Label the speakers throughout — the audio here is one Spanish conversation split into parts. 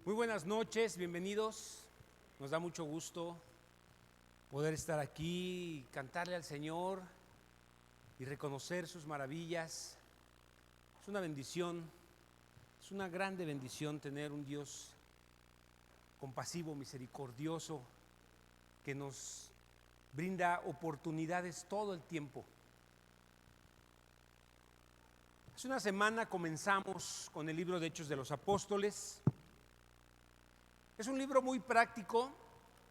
Speaker 1: Muy buenas noches, bienvenidos. Nos da mucho gusto poder estar aquí y cantarle al Señor y reconocer sus maravillas. Es una bendición, es una grande bendición tener un Dios compasivo, misericordioso, que nos brinda oportunidades todo el tiempo. Hace una semana comenzamos con el libro de Hechos de los Apóstoles. Es un libro muy práctico,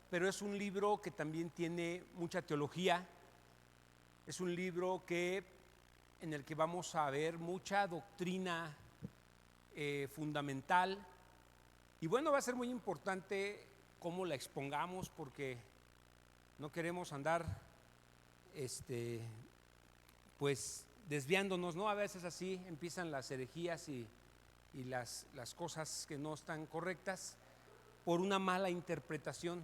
Speaker 1: pero es un libro que también tiene mucha teología. Es un libro en el que vamos a ver mucha doctrina fundamental. Y bueno, va a ser muy importante cómo la expongamos, porque no queremos andar pues desviándonos, ¿no? A veces así empiezan las herejías y las cosas que no están correctas por una mala interpretación.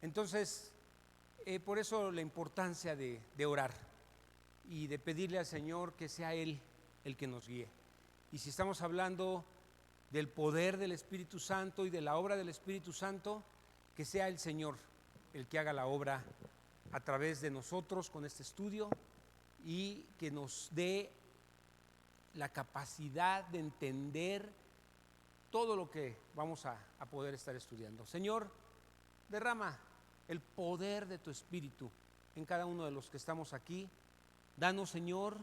Speaker 1: Entonces, por eso la importancia de orar y de pedirle al Señor que sea Él el que nos guíe. Y si estamos hablando del poder del Espíritu Santo y de la obra del Espíritu Santo, que sea el Señor el que haga la obra a través de nosotros con este estudio y que nos dé la capacidad de entender todo lo que vamos a poder estar estudiando. Señor, derrama el poder de tu Espíritu en cada uno de los que estamos aquí. Danos, Señor,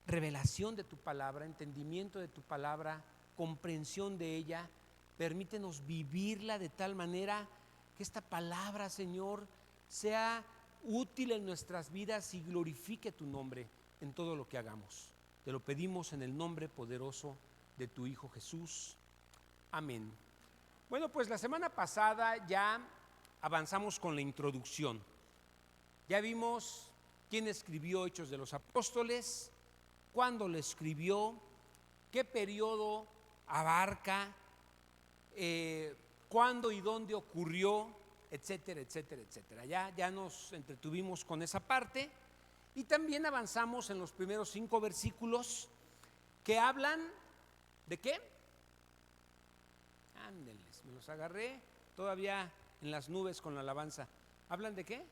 Speaker 1: revelación de tu palabra, entendimiento de tu palabra, comprensión de ella. Permítenos vivirla de tal manera que esta palabra, Señor, sea útil en nuestras vidas y glorifique tu nombre en todo lo que hagamos. Te lo pedimos en el nombre poderoso de tu Hijo Jesús. Amén. Bueno, pues la semana pasada ya avanzamos con la introducción. Ya vimos quién escribió Hechos de los Apóstoles, cuándo lo escribió, qué periodo abarca, cuándo y dónde ocurrió, etcétera, etcétera, etcétera. Ya nos entretuvimos con esa parte y también avanzamos en los primeros 5 versículos que hablan ¿de qué? Ándeles, me los agarré todavía en las nubes con la alabanza. ¿Hablan de qué?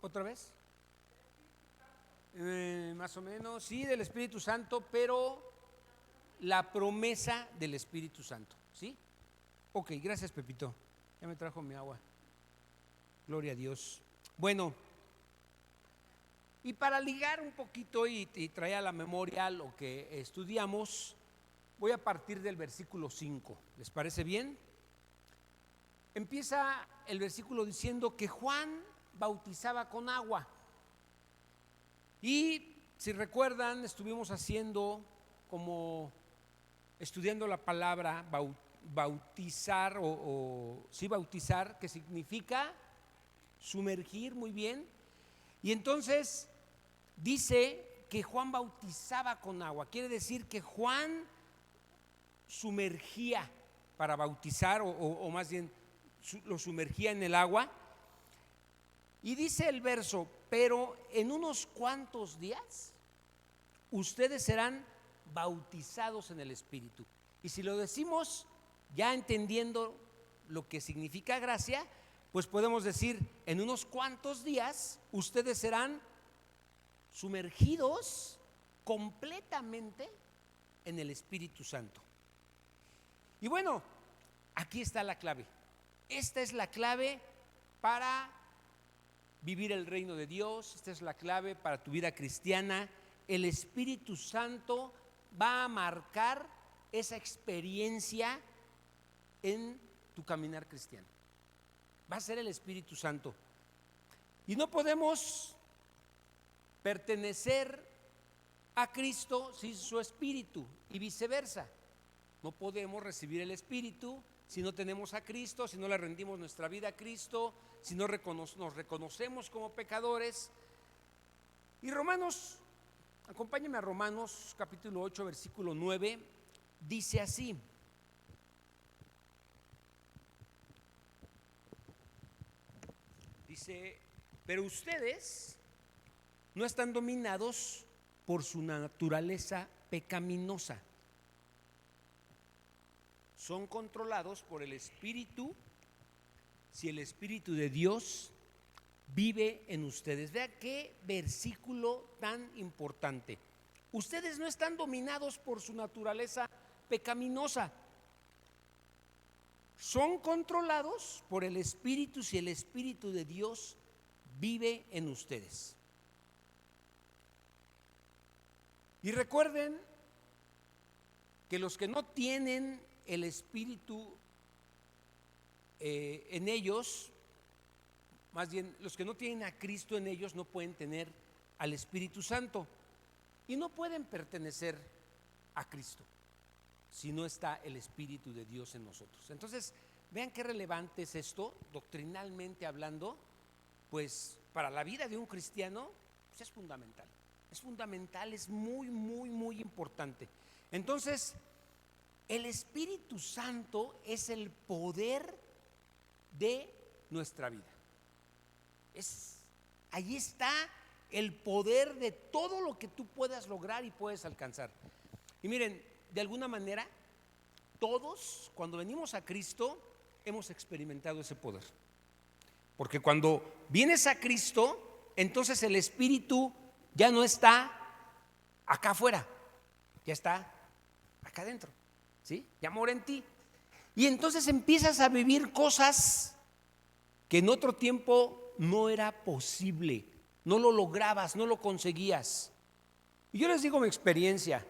Speaker 1: ¿Otra vez? Más o menos, sí, del Espíritu Santo, pero la promesa del Espíritu Santo, ¿sí? Ok, gracias, Pepito. Ya me trajo mi agua. Gloria a Dios. Bueno, y para ligar un poquito y traer a la memoria lo que estudiamos, voy a partir del versículo 5. ¿Les parece bien? Empieza el versículo diciendo que Juan bautizaba con agua. Y si recuerdan, estuvimos haciendo como estudiando la palabra bautizar bautizar, que significa sumergir, muy bien. Y entonces dice que Juan bautizaba con agua. Quiere decir que Juan sumergía para bautizar o más bien lo sumergía en el agua. Y dice el verso: pero en unos cuantos días ustedes serán bautizados en el Espíritu. Y si lo decimos ya entendiendo lo que significa gracia, pues podemos decir: en unos cuantos días ustedes serán sumergidos completamente en el Espíritu Santo. Y bueno, aquí está la clave. Esta es la clave para vivir el reino de Dios. Esta es la clave para tu vida cristiana. El Espíritu Santo va a marcar esa experiencia en tu caminar cristiano. Va a ser el Espíritu Santo. Y no podemos pertenecer a Cristo sin su Espíritu y viceversa. No podemos recibir el Espíritu si no tenemos a Cristo, si no le rendimos nuestra vida a Cristo, si no nos reconocemos como pecadores. Y Romanos, acompáñenme a Romanos capítulo 8, versículo 9, dice así: dice, pero ustedes no están dominados por su naturaleza pecaminosa, son controlados por el Espíritu, si el Espíritu de Dios vive en ustedes. Vea qué versículo tan importante. Ustedes no están dominados por su naturaleza pecaminosa. Son controlados por el Espíritu si el Espíritu de Dios vive en ustedes. Y recuerden que los que no tienen el Espíritu en ellos, más bien los que no tienen a Cristo en ellos, no pueden tener al Espíritu Santo y no pueden pertenecer a Cristo si no está el Espíritu de Dios en nosotros. Entonces, vean qué relevante es esto, doctrinalmente hablando, pues para la vida de un cristiano pues es fundamental. Es fundamental, es muy, muy, muy importante. Entonces, el Espíritu Santo es el poder de nuestra vida. Allí está el poder de todo lo que tú puedas lograr y puedes alcanzar. Y miren, de alguna manera, todos cuando venimos a Cristo hemos experimentado ese poder. Porque cuando vienes a Cristo, entonces el Espíritu ya no está acá afuera, ya está acá adentro, ¿sí? Ya mora en ti. Y entonces empiezas a vivir cosas que en otro tiempo no era posible, no lo lograbas, no lo conseguías. Y yo les digo mi experiencia.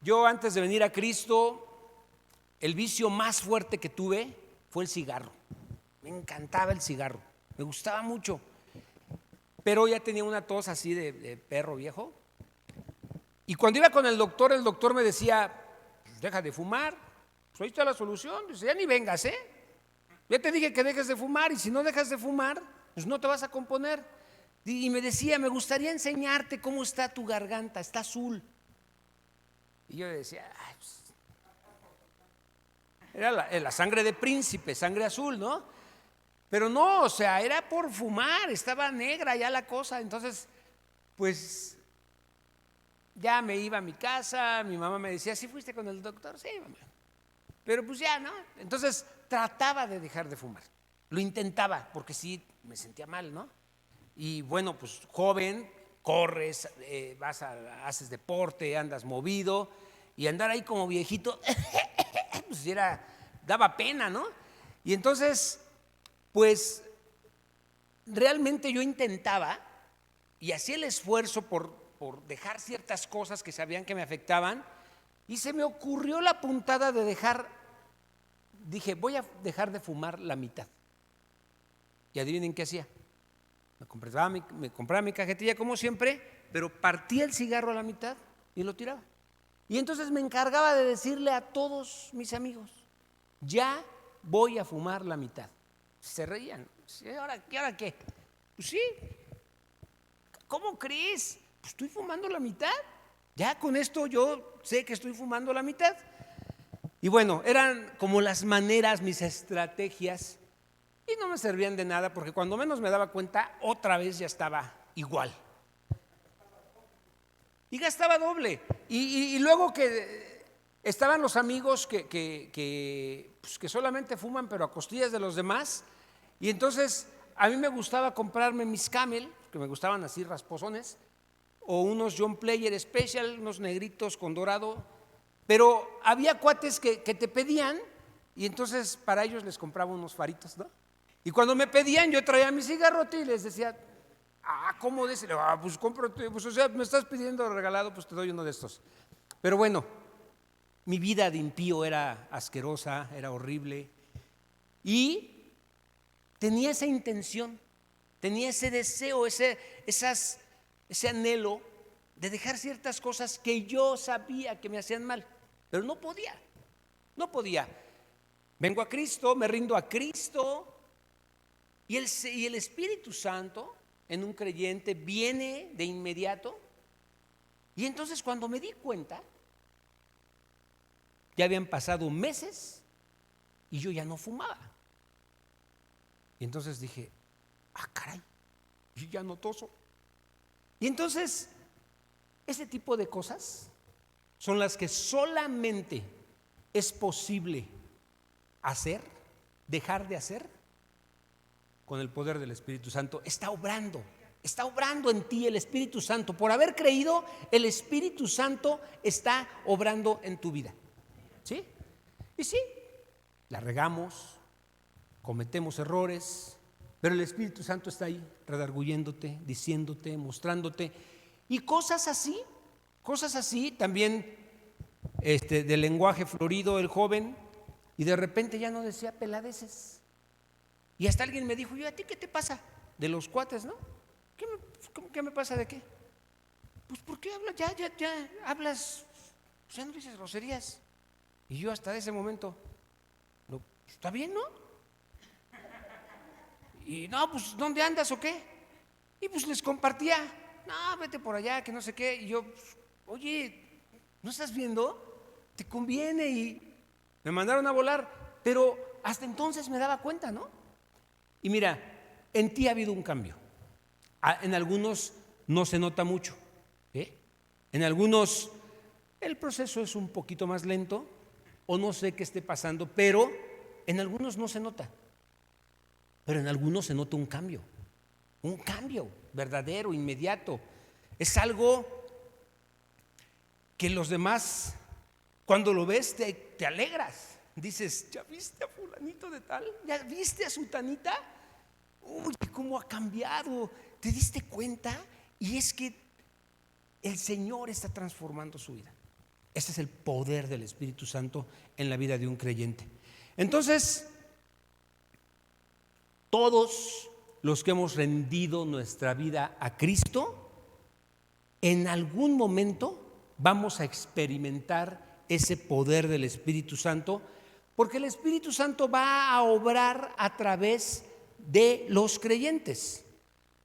Speaker 1: Yo antes de venir a Cristo, el vicio más fuerte que tuve fue el cigarro. Me encantaba el cigarro, me gustaba mucho. Pero ya tenía una tos así de perro viejo. Y cuando iba con el doctor me decía, pues deja de fumar, pues ahí está la solución. Dice, ya ni vengas, ya te dije que dejes de fumar y si no dejas de fumar, pues no te vas a componer. Y me decía, me gustaría enseñarte cómo está tu garganta, está azul. Y yo decía, ay, pues, era la sangre de príncipe, sangre azul, ¿no? Pero no, o sea, era por fumar, estaba negra ya la cosa. Entonces, pues ya me iba a mi casa, mi mamá me decía, ¿sí fuiste con el doctor? Sí, mamá. Pero pues ya, ¿no? Entonces trataba de dejar de fumar, lo intentaba, porque sí me sentía mal, ¿no? Y bueno, pues joven, corres, haces deporte, andas movido, y andar ahí como viejito, pues daba pena, ¿no? Y entonces, pues realmente yo intentaba y hacía el esfuerzo por dejar ciertas cosas que sabían que me afectaban, y se me ocurrió la puntada de dije, voy a dejar de fumar la mitad. Y adivinen qué hacía. Me compraba mi cajetilla como siempre, pero partía el cigarro a la mitad y lo tiraba. Y entonces me encargaba de decirle a todos mis amigos, ya voy a fumar la mitad. Se reían. ¿Y ahora qué? Pues sí. ¿Cómo crees? Pues estoy fumando la mitad. Ya con esto yo sé que estoy fumando la mitad. Y bueno, eran como las maneras, mis estrategias, y no me servían de nada porque cuando menos me daba cuenta, otra vez ya estaba igual. Y gastaba doble. Y luego que estaban los amigos que solamente fuman, pero a costillas de los demás. Y entonces a mí me gustaba comprarme mis Camel, que me gustaban así rasposones, o unos John Player Special, unos negritos con dorado. Pero había cuates que te pedían, y entonces para ellos les compraba unos faritos, ¿no? Y cuando me pedían, yo traía mi cigarrote y les decía, ¿cómo dice? Pues cómprate, pues o sea, me estás pidiendo regalado, pues te doy uno de estos. Pero bueno, mi vida de impío era asquerosa, era horrible. Y tenía esa intención, tenía ese deseo, ese anhelo de dejar ciertas cosas que yo sabía que me hacían mal, pero no podía. Vengo a Cristo, me rindo a Cristo, y el Espíritu Santo en un creyente viene de inmediato. Y entonces cuando me di cuenta, ya habían pasado meses y yo ya no fumaba. Y entonces dije, caray, yo ya no toso. Y entonces ese tipo de cosas son las que solamente es posible hacer, dejar de hacer con el poder del Espíritu Santo. Está obrando en ti el Espíritu Santo. Por haber creído, el Espíritu Santo está obrando en tu vida. ¿Sí? Y sí, la regamos, cometemos errores, pero el Espíritu Santo está ahí, redarguyéndote, diciéndote, mostrándote. Y cosas así también, del lenguaje florido, el joven, y de repente ya no decía peladeces. Y hasta alguien me dijo: ¿y a ti qué te pasa? De los cuates, ¿no? ¿Qué me pasa de qué? Pues ¿por qué hablas? Ya hablas, ya no dices groserías. Y yo hasta ese momento, ¿está bien, no? Y no, pues ¿dónde andas o qué? Y pues les compartía: no, vete por allá, que no sé qué. Y yo, oye, ¿no estás viendo? Te conviene. Y me mandaron a volar, pero hasta entonces me daba cuenta, ¿no? Y mira, en ti ha habido un cambio. En algunos no se nota mucho, en algunos el proceso es un poquito más lento, o no sé qué esté pasando, pero en algunos no se nota. Pero en algunos se nota un cambio verdadero, inmediato. Es algo que los demás, cuando lo ves, te alegras. Dices: ¿ya viste a fulanito de tal? ¿Ya viste a sutanita? Uy, cómo ha cambiado. ¿Te diste cuenta? Y es que el Señor está transformando su vida. Ese es el poder del Espíritu Santo en la vida de un creyente. Entonces, todos los que hemos rendido nuestra vida a Cristo, en algún momento vamos a experimentar ese poder del Espíritu Santo, porque el Espíritu Santo va a obrar a través de los creyentes.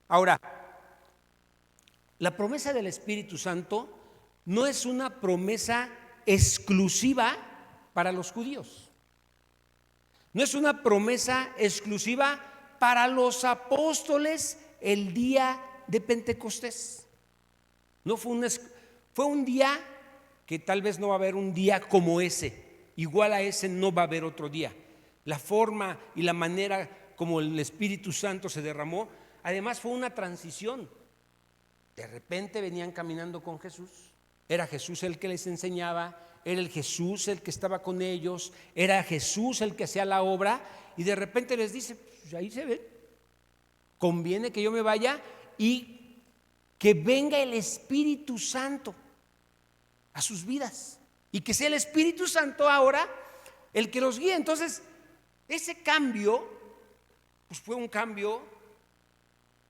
Speaker 1: Ahora, la promesa del Espíritu Santo no es una promesa exclusiva para los judíos. No es una promesa exclusiva para los apóstoles el día de Pentecostés. No fue un día que tal vez no va a haber un día como ese. Igual a ese no va a haber otro día. La forma y la manera como el Espíritu Santo se derramó, además fue una transición. De repente venían caminando con Jesús. Era Jesús el que les enseñaba, era el Jesús el que estaba con ellos, era Jesús el que hacía la obra, y de repente les dice: pues ahí se ve, conviene que yo me vaya y que venga el Espíritu Santo a sus vidas, y que sea el Espíritu Santo ahora el que los guíe. Entonces, ese cambio, pues fue un cambio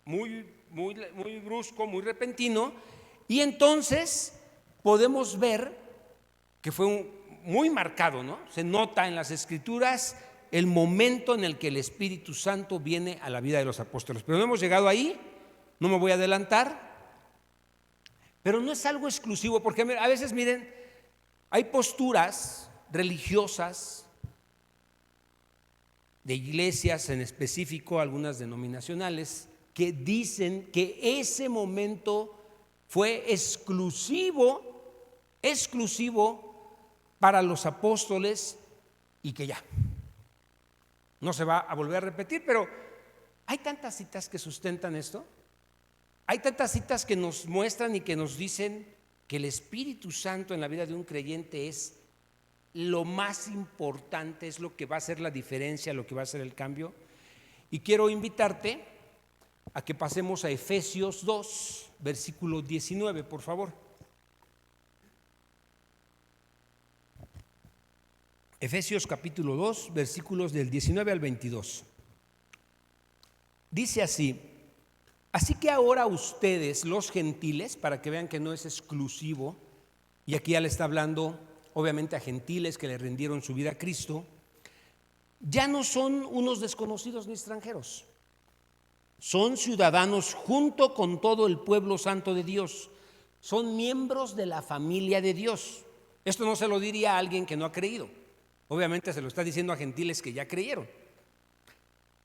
Speaker 1: muy brusco, muy repentino, y entonces podemos ver que fue muy marcado, ¿no? Se nota en las Escrituras el momento en el que el Espíritu Santo viene a la vida de los apóstoles. Pero no hemos llegado ahí, no me voy a adelantar, pero no es algo exclusivo, porque a veces, miren, hay posturas religiosas de iglesias, en específico algunas denominacionales, que dicen que ese momento fue exclusivo para los apóstoles y que ya no se va a volver a repetir. Pero hay tantas citas que sustentan esto, hay tantas citas que nos muestran y que nos dicen que el Espíritu Santo en la vida de un creyente es lo más importante, es lo que va a hacer la diferencia, lo que va a hacer el cambio. Y quiero invitarte a que pasemos a Efesios 2, versículo 19, por favor. Efesios capítulo 2, versículos del 19 al 22. Dice así: así que ahora ustedes, los gentiles, para que vean que no es exclusivo, y aquí ya le está hablando obviamente a gentiles que le rindieron su vida a Cristo, ya no son unos desconocidos ni extranjeros, son ciudadanos junto con todo el pueblo santo de Dios, son miembros de la familia de Dios. Esto no se lo diría a alguien que no ha creído, obviamente se lo está diciendo a gentiles que ya creyeron.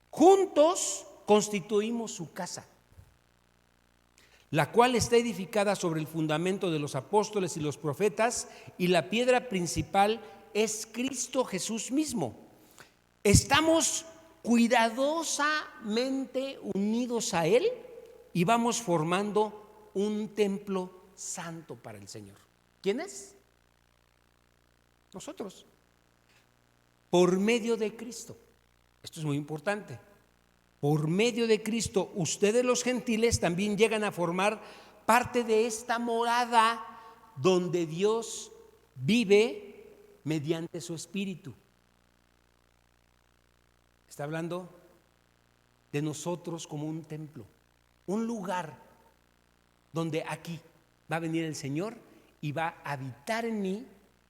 Speaker 1: Juntos constituimos su casa, la cual está edificada sobre el fundamento de los apóstoles y los profetas, y la piedra principal es Cristo Jesús mismo. Estamos cuidadosamente unidos a Él y vamos formando un templo santo para el Señor. ¿Quién es? Nosotros. Por medio de Cristo. Esto es muy importante. Por medio de Cristo, ustedes los gentiles también llegan a formar parte de esta morada donde Dios vive mediante su Espíritu. Está hablando de nosotros como un templo, un lugar donde aquí va a venir el Señor y va a habitar en mí,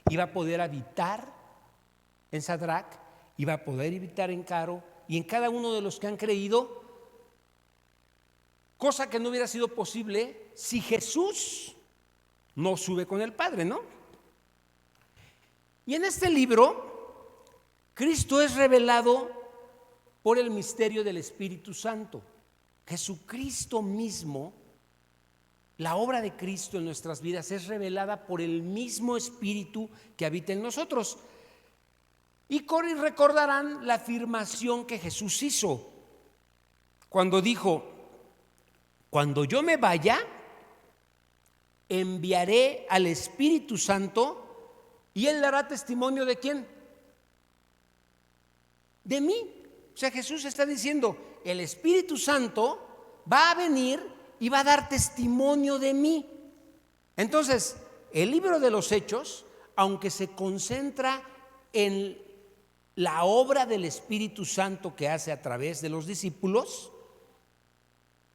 Speaker 1: y va a poder habitar en Sadrach, y va a poder habitar en Caro y en cada uno de los que han creído, cosa que no hubiera sido posible si Jesús no sube con el Padre, ¿no? Y en este libro, Cristo es revelado por el misterio del Espíritu Santo. Jesucristo mismo, la obra de Cristo en nuestras vidas es revelada por el mismo Espíritu que habita en nosotros. Y recordarán la afirmación que Jesús hizo cuando dijo: cuando yo me vaya, enviaré al Espíritu Santo y Él dará testimonio ¿de quién? De mí. O sea, Jesús está diciendo, el Espíritu Santo va a venir y va a dar testimonio de mí. Entonces, el libro de los Hechos, aunque se concentra en la obra del Espíritu Santo que hace a través de los discípulos,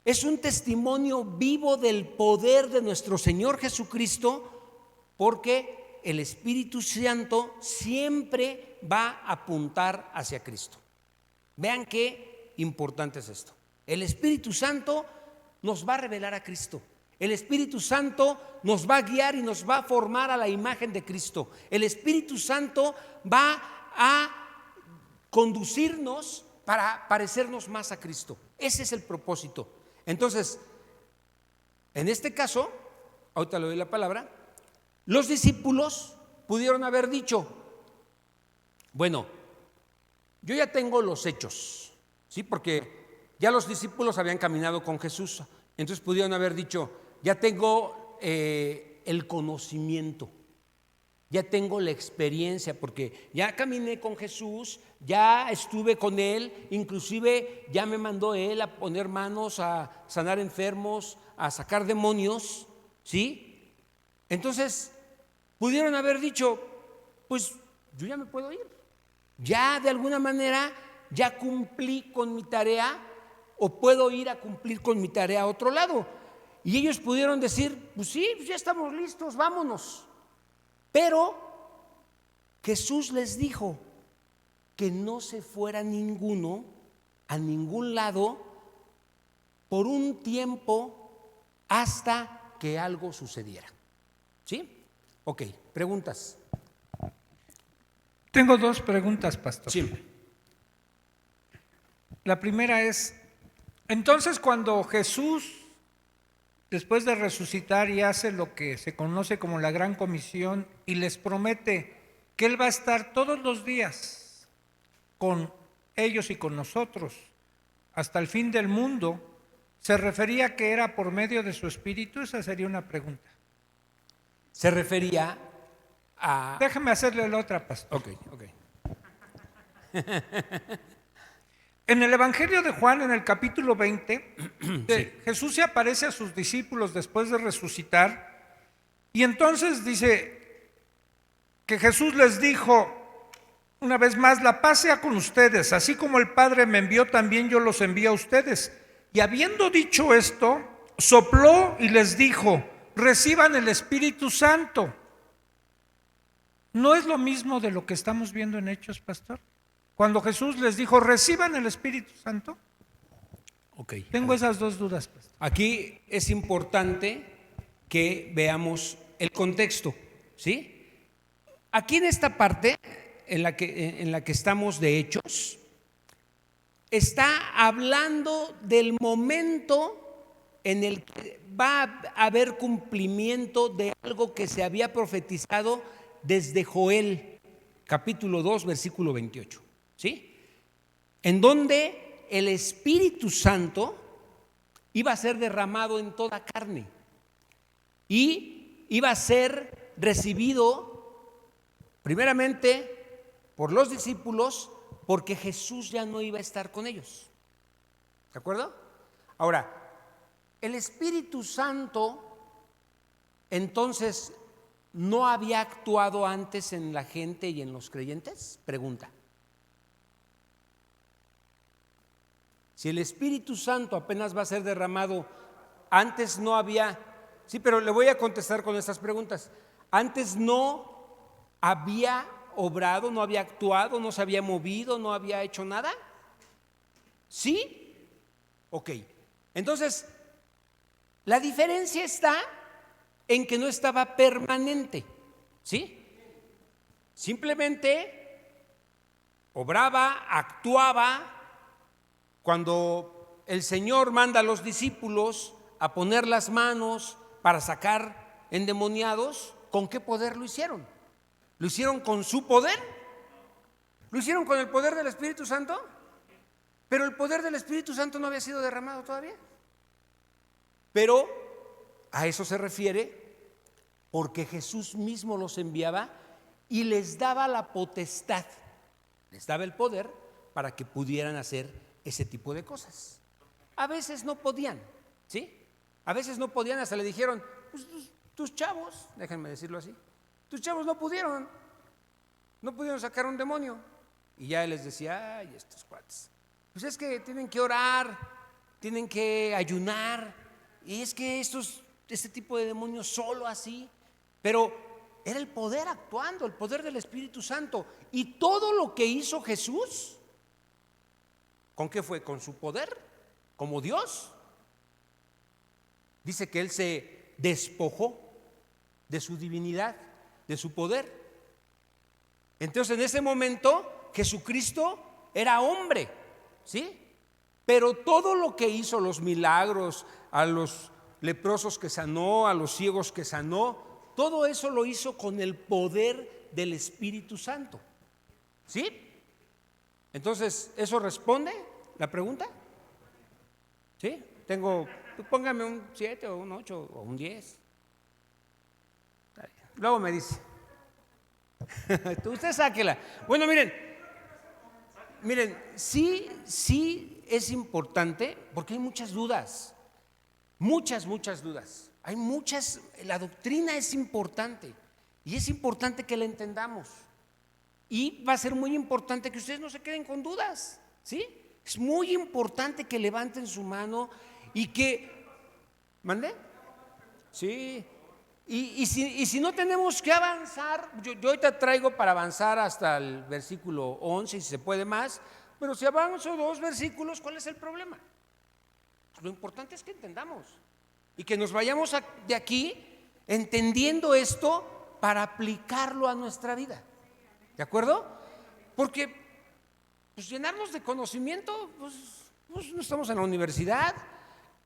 Speaker 1: es un testimonio vivo del poder de nuestro Señor Jesucristo, porque el Espíritu Santo siempre va a apuntar hacia Cristo. Vean qué importante es esto. El Espíritu Santo nos va a revelar a Cristo. El Espíritu Santo nos va a guiar y nos va a formar a la imagen de Cristo. El Espíritu Santo va a conducirnos para parecernos más a Cristo. Ese es el propósito. Entonces, en este caso, ahorita le doy la palabra, los discípulos pudieron haber dicho: bueno, yo ya tengo los hechos, ¿sí? Porque ya los discípulos habían caminado con Jesús. Entonces pudieron haber dicho: ya tengo el conocimiento, ya tengo la experiencia, porque ya caminé con Jesús, ya estuve con Él, inclusive ya me mandó Él a poner manos, a sanar enfermos, a sacar demonios, ¿sí? Entonces pudieron haber dicho: pues yo ya me puedo ir, ya de alguna manera ya cumplí con mi tarea, o puedo ir a cumplir con mi tarea a otro lado. Y ellos pudieron decir: pues sí, ya estamos listos, vámonos. Pero Jesús les dijo que no se fuera ninguno a ningún lado por un tiempo hasta que algo sucediera. ¿Sí? Ok, preguntas.
Speaker 2: Tengo dos preguntas, pastor.
Speaker 1: Sí.
Speaker 2: La primera es, entonces cuando Jesús, después de resucitar y hace lo que se conoce como la Gran Comisión y les promete que Él va a estar todos los días con ellos y con nosotros hasta el fin del mundo, ¿se refería que era por medio de su Espíritu? Esa sería una pregunta.
Speaker 1: Se refería a...
Speaker 2: Déjame hacerle la otra, pastor.
Speaker 1: Ok.
Speaker 2: En el Evangelio de Juan, en el capítulo 20,
Speaker 1: Sí.
Speaker 2: Jesús se aparece a sus discípulos después de resucitar, y entonces dice que Jesús les dijo una vez más: la paz sea con ustedes, así como el Padre me envió, también yo los envío a ustedes. Y habiendo dicho esto, sopló y les dijo: reciban el Espíritu Santo. ¿No es lo mismo de lo que estamos viendo en Hechos, pastor? Cuando Jesús les dijo: reciban el Espíritu Santo.
Speaker 1: Ok.
Speaker 2: Tengo esas dos dudas, pastor.
Speaker 1: Aquí es importante que veamos el contexto, ¿sí? Aquí en esta parte en la que estamos de Hechos, está hablando del momento en el que va a haber cumplimiento de algo que se había profetizado desde Joel, capítulo 2, versículo 28, ¿sí? En donde el Espíritu Santo iba a ser derramado en toda carne y iba a ser recibido primeramente por los discípulos, porque Jesús ya no iba a estar con ellos. ¿De acuerdo? Ahora, el Espíritu Santo entonces no había actuado antes en la gente y en los creyentes. Pregunta. Si el Espíritu Santo apenas va a ser derramado, antes no había. Sí, pero le voy a contestar con estas preguntas. Antes no había obrado, no había actuado, no se había movido, no había hecho nada. ¿Sí? Ok. Entonces, la diferencia está en que no estaba permanente. ¿Sí? Simplemente obraba, actuaba. Cuando el Señor manda a los discípulos a poner las manos para sacar endemoniados, ¿con qué poder lo hicieron? ¿Lo hicieron con su poder? ¿Lo hicieron con el poder del Espíritu Santo? Pero el poder del Espíritu Santo no había sido derramado todavía. Pero a eso se refiere porque Jesús mismo los enviaba y les daba la potestad, les daba el poder para que pudieran hacer ese tipo de cosas. A veces no podían, ¿sí? A veces no podían, hasta le dijeron, pues tus chavos, déjenme decirlo así, tus chavos no pudieron sacar un demonio. Y ya él les decía, ay, estos cuates, pues es que tienen que orar, tienen que ayunar, y es que este tipo de demonios solo así. Pero era el poder actuando, el poder del Espíritu Santo. Y todo lo que hizo Jesús, ¿con qué fue? Con su poder, como Dios. Dice que Él se despojó de su divinidad, de su poder. Entonces en ese momento Jesucristo era hombre, ¿sí? Pero todo lo que hizo, los milagros, a los leprosos que sanó, a los ciegos que sanó, todo eso lo hizo con el poder del Espíritu Santo, ¿sí? Entonces, ¿eso responde la pregunta? ¿Sí? Póngame un 7 o un 8 o un 10. Luego me dice. Usted sáquela. Bueno, miren, sí es importante porque hay muchas dudas. Muchas dudas. La doctrina es importante y es importante que la entendamos. Y va a ser muy importante que ustedes no se queden con dudas, ¿sí? Es muy importante que levanten su mano y que... ¿Mande? Sí. Y si no tenemos que avanzar, yo ahorita traigo para avanzar hasta el versículo 11, si se puede más, pero si avanzo 2 versículos, ¿cuál es el problema? Lo importante es que entendamos y que nos vayamos de aquí entendiendo esto para aplicarlo a nuestra vida. ¿De acuerdo? Porque pues, llenarnos de conocimiento, pues no estamos en la universidad.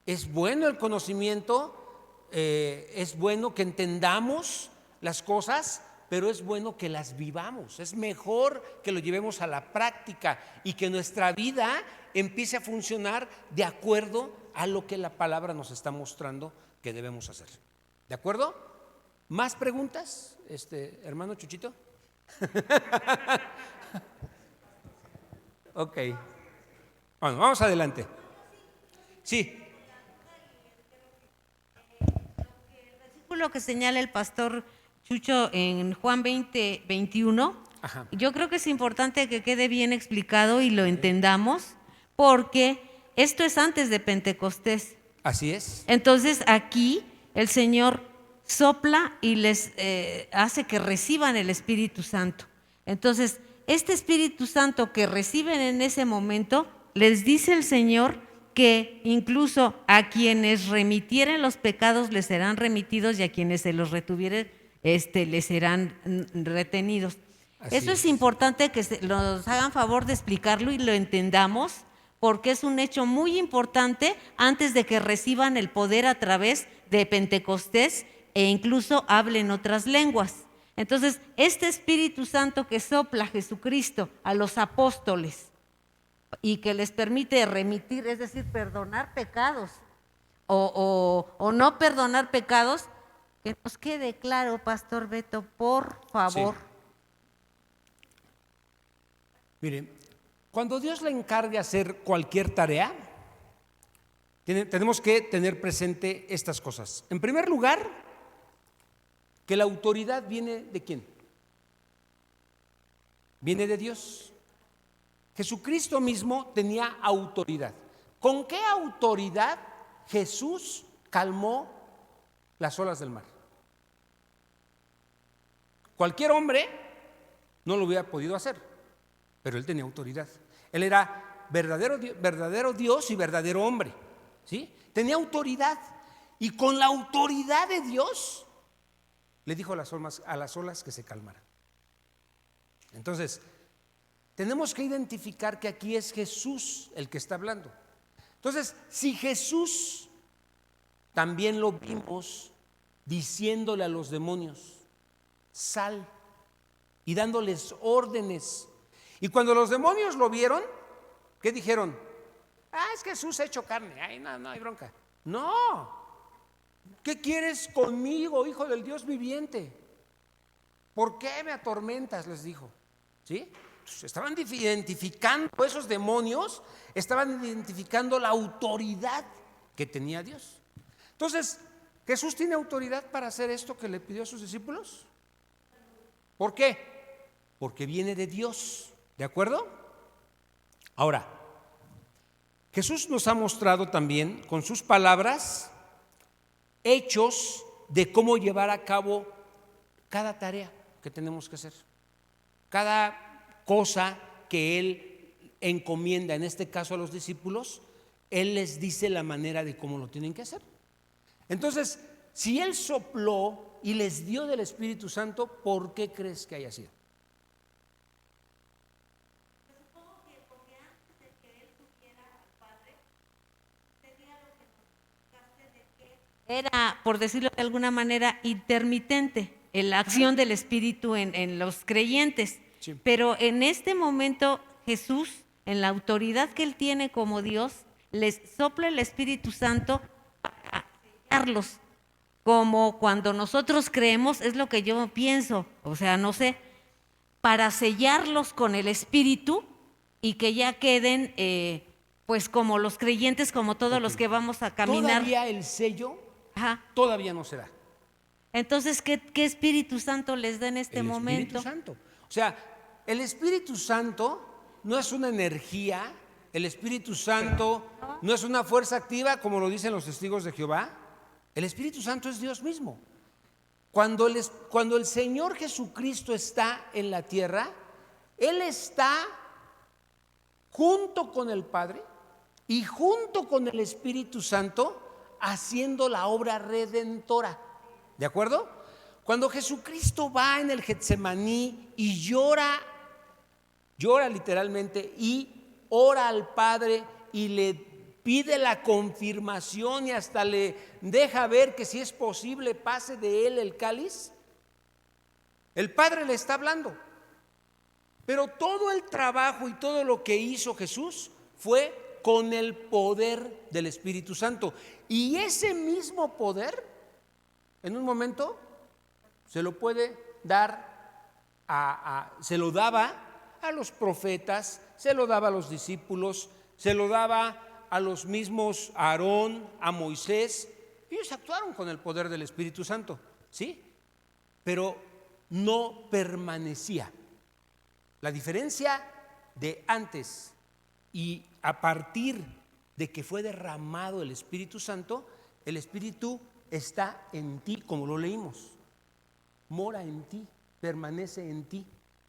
Speaker 1: Es bueno el conocimiento, es bueno que entendamos las cosas, pero es bueno que las vivamos. Es mejor que lo llevemos a la práctica y que nuestra vida empiece a funcionar de acuerdo a lo que la palabra nos está mostrando que debemos hacer. ¿De acuerdo? ¿Más preguntas, hermano Chuchito? Ok. Bueno, vamos adelante. Sí.
Speaker 3: El versículo que señala el pastor Chucho en Juan 20:21, yo creo que es importante que quede bien explicado y lo entendamos, porque esto es antes de Pentecostés.
Speaker 1: Así es.
Speaker 3: Entonces aquí el Señor sopla y les hace que reciban el Espíritu Santo. Entonces, este Espíritu Santo que reciben en ese momento, les dice el Señor que incluso a quienes remitieren los pecados les serán remitidos y a quienes se los retuvieren les serán retenidos. Eso es importante que nos hagan favor de explicarlo y lo entendamos, porque es un hecho muy importante antes de que reciban el poder a través de Pentecostés e incluso hablen otras lenguas. Entonces, este Espíritu Santo que sopla Jesucristo a los apóstoles y que les permite remitir, es decir, perdonar pecados o no perdonar pecados, que nos quede claro, Pastor Beto, por favor.
Speaker 1: Sí. Mire, cuando Dios le encargue hacer cualquier tarea, tenemos que tener presente estas cosas. En primer lugar, que la autoridad viene ¿de quién? Viene de Dios. Jesucristo mismo tenía autoridad. ¿Con qué autoridad Jesús calmó las olas del mar? Cualquier hombre no lo hubiera podido hacer, pero él tenía autoridad. Él era verdadero Dios y verdadero hombre, ¿sí? Tenía autoridad, y con la autoridad de Dios le dijo a las olas que se calmaran. Entonces, tenemos que identificar que aquí es Jesús el que está hablando. Entonces, si Jesús también lo vimos diciéndole a los demonios, sal, y dándoles órdenes. Y cuando los demonios lo vieron, ¿qué dijeron? Es Jesús hecho carne, ay, no hay bronca. No, ¿qué quieres conmigo, hijo del Dios viviente? ¿Por qué me atormentas?, les dijo. ¿Sí? Estaban identificando, esos demonios estaban identificando la autoridad que tenía Dios. Entonces, ¿Jesús tiene autoridad para hacer esto que le pidió a sus discípulos? ¿Por qué? Porque viene de Dios, ¿de acuerdo? Ahora, Jesús nos ha mostrado también con sus palabras hechos de cómo llevar a cabo cada tarea que tenemos que hacer, cada cosa que Él encomienda, en este caso a los discípulos, Él les dice la manera de cómo lo tienen que hacer. Entonces, si Él sopló y les dio del Espíritu Santo, ¿por qué crees que haya sido?
Speaker 3: Era, por decirlo de alguna manera, intermitente la acción del Espíritu en los creyentes.
Speaker 1: Sí.
Speaker 3: Pero en este momento Jesús, en la autoridad que Él tiene como Dios, les sopla el Espíritu Santo para sellarlos. Como cuando nosotros creemos, es lo que yo pienso, o sea, no sé, para sellarlos con el Espíritu y que ya queden, pues como los creyentes, como todos los que vamos a caminar.
Speaker 1: Todavía el sello, todavía no se da.
Speaker 3: Entonces, ¿qué Espíritu Santo les da en este momento?
Speaker 1: El Espíritu Santo. O sea, el Espíritu Santo no es una energía, el Espíritu Santo no es una fuerza activa, como lo dicen los testigos de Jehová. El Espíritu Santo es Dios mismo. Cuando el Señor Jesucristo está en la tierra, Él está junto con el Padre y junto con el Espíritu Santo haciendo la obra redentora. ¿De acuerdo? Cuando Jesucristo va en el Getsemaní y llora literalmente y ora al Padre y le pide la confirmación y hasta le deja ver que si es posible pase de él el cáliz, el Padre le está hablando. Pero todo el trabajo y todo lo que hizo Jesús fue con el poder del Espíritu Santo. Y ese mismo poder, en un momento, se lo puede dar se lo daba a los profetas, se lo daba a los discípulos, se lo daba a los mismos Aarón, a Moisés. Ellos actuaron con el poder del Espíritu Santo, ¿sí? Pero no permanecía. La diferencia de antes y a partir de que fue derramado el Espíritu Santo, el Espíritu está en ti, como lo leímos. Mora en ti, permanece en ti,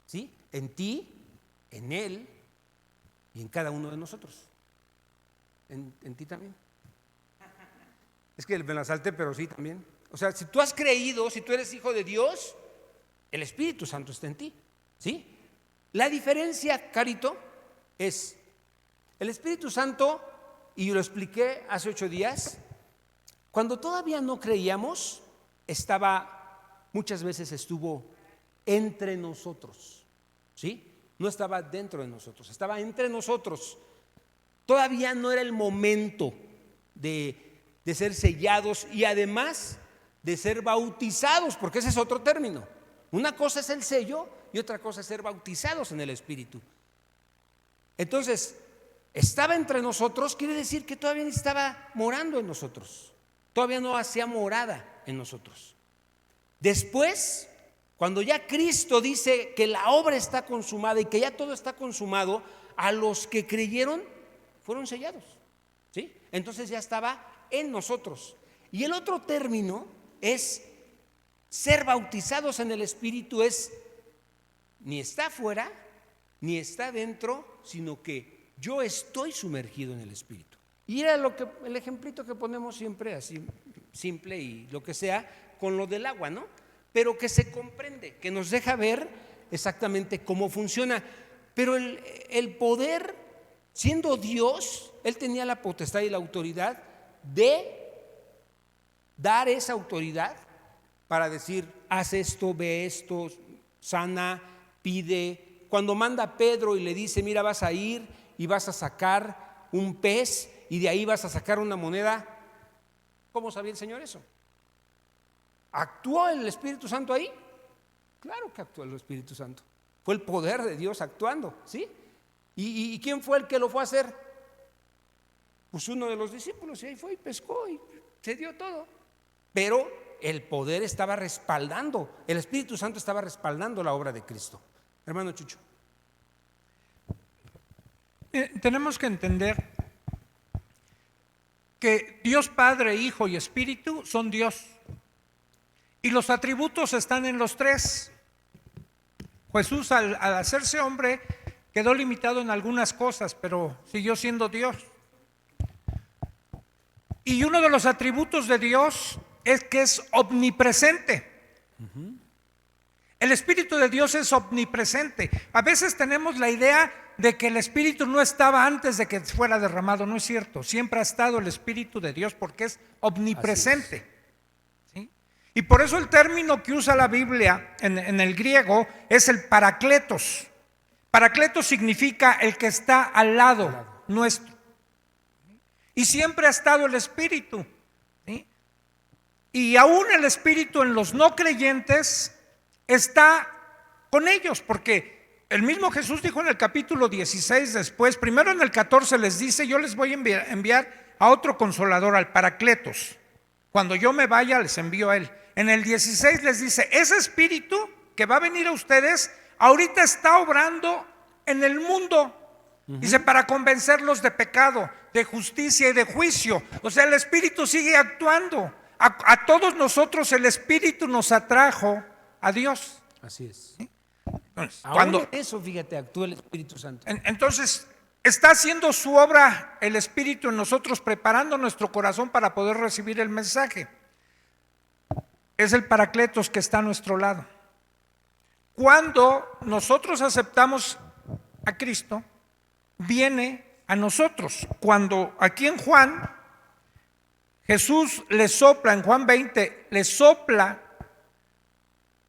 Speaker 1: ¿sí? En ti, en Él y en cada uno de nosotros. En ti también. Es que me la salté, pero sí también. O sea, si tú has creído, si tú eres hijo de Dios, el Espíritu Santo está en ti, ¿sí? La diferencia, Carito, es el Espíritu Santo, y lo expliqué hace 8 días, cuando todavía no creíamos, muchas veces estuvo entre nosotros, ¿sí? No estaba dentro de nosotros, estaba entre nosotros. Todavía no era el momento de ser sellados y además de ser bautizados, porque ese es otro término. Una cosa es el sello y otra cosa es ser bautizados en el Espíritu. Entonces, estaba entre nosotros, quiere decir que todavía no estaba morando en nosotros, todavía no hacía morada en nosotros. Después, cuando ya Cristo dice que la obra está consumada y que ya todo está consumado, a los que creyeron fueron sellados, ¿sí? Entonces ya estaba en nosotros. Y el otro término es ser bautizados en el Espíritu, es ni está afuera ni está dentro, sino que yo estoy sumergido en el Espíritu. Y era el ejemplito que ponemos siempre, así simple y lo que sea, con lo del agua, ¿no? Pero que se comprende, que nos deja ver exactamente cómo funciona. Pero el poder, siendo Dios, Él tenía la potestad y la autoridad de dar esa autoridad para decir, haz esto, ve esto, sana, pide. Cuando manda a Pedro y le dice, mira, vas a ir y vas a sacar un pez y de ahí vas a sacar una moneda, ¿cómo sabía el Señor eso? ¿Actuó el Espíritu Santo ahí? Claro que actuó el Espíritu Santo. Fue el poder de Dios actuando, ¿sí? ¿Y quién fue el que lo fue a hacer? Pues uno de los discípulos, y ahí fue y pescó y se dio todo. Pero el poder estaba respaldando, el Espíritu Santo estaba respaldando la obra de Cristo. Hermano Chucho.
Speaker 2: Tenemos que entender que Dios Padre, Hijo y Espíritu son Dios. Y los atributos están en los tres. Jesús al hacerse hombre quedó limitado en algunas cosas, pero siguió siendo Dios. Y uno de los atributos de Dios es que es omnipresente. El Espíritu de Dios es omnipresente. A veces tenemos la idea de que el Espíritu no estaba antes de que fuera derramado. No es cierto. Siempre ha estado el Espíritu de Dios porque es omnipresente. ¿Sí? Y por eso el término que usa la Biblia en el griego es el parakletos. Parakletos significa el que está al lado nuestro. Y siempre ha estado el Espíritu. ¿Sí? Y aún el Espíritu en los no creyentes está con ellos, porque el mismo Jesús dijo en el capítulo 16 después, primero en el 14 les dice, yo les voy a enviar a otro consolador, al Parakletos. Cuando yo me vaya les envío a él. En el 16 les dice, ese Espíritu que va a venir a ustedes, ahorita está obrando en el mundo. Dice, para convencerlos de pecado, de justicia y de juicio. O sea, el Espíritu sigue actuando. A todos nosotros el Espíritu nos atrajo a Dios.
Speaker 1: Así es.
Speaker 2: ¿Sí? Entonces,
Speaker 1: cuando eso, fíjate, actúa el Espíritu Santo.
Speaker 2: Entonces, está haciendo su obra el Espíritu en nosotros, preparando nuestro corazón para poder recibir el mensaje. Es el Parakletos que está a nuestro lado. Cuando nosotros aceptamos a Cristo, viene a nosotros. Cuando aquí en Juan, Jesús le sopla, en Juan 20, le sopla.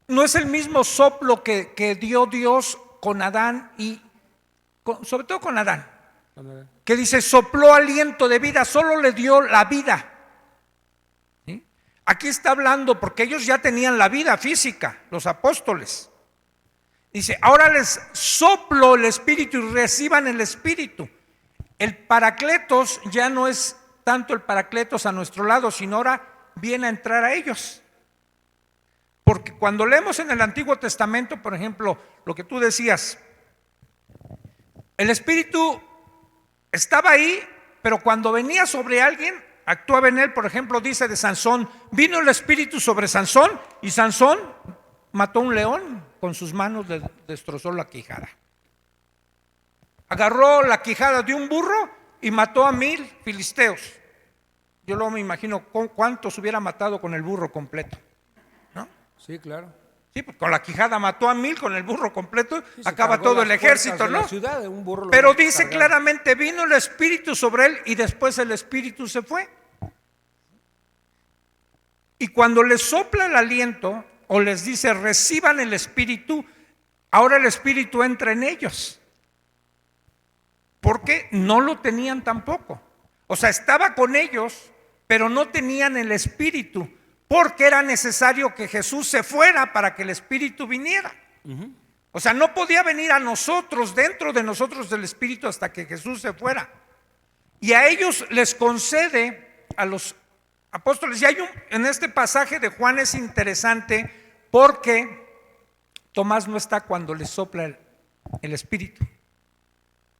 Speaker 2: No es el mismo soplo que dio Dios con Adán y sobre todo con Adán, que dice sopló aliento de vida, solo le dio la vida. ¿Sí? Aquí está hablando porque ellos ya tenían la vida física, los apóstoles. Dice, ahora les soplo el Espíritu y reciban el Espíritu. El Parakletos ya no es tanto el Parakletos a nuestro lado, sino ahora viene a entrar a ellos. Porque cuando leemos en el Antiguo Testamento, por ejemplo, lo que tú decías, el Espíritu estaba ahí, pero cuando venía sobre alguien, actuaba en él. Por ejemplo, dice de Sansón, vino el Espíritu sobre Sansón y Sansón mató un león, con sus manos le destrozó la quijada. Agarró la quijada de un burro y mató a 1000 filisteos. Yo luego me imagino cuántos hubiera matado con el burro completo.
Speaker 1: Sí, claro.
Speaker 2: Sí, pues con la quijada mató a 1000, con el burro completo acaba todo el ejército, ¿no? Pero dice claramente, vino el Espíritu sobre él y después el Espíritu se fue. Y cuando le sopla el aliento, o les dice reciban el Espíritu, ahora el Espíritu entra en ellos. Porque no lo tenían tampoco. O sea, estaba con ellos, pero no tenían el Espíritu, porque era necesario que Jesús se fuera para que el Espíritu viniera. O sea, no podía venir a nosotros, dentro de nosotros del Espíritu, hasta que Jesús se fuera. Y a ellos les concede, a los apóstoles, y en este pasaje de Juan es interesante, porque Tomás no está cuando le sopla el Espíritu.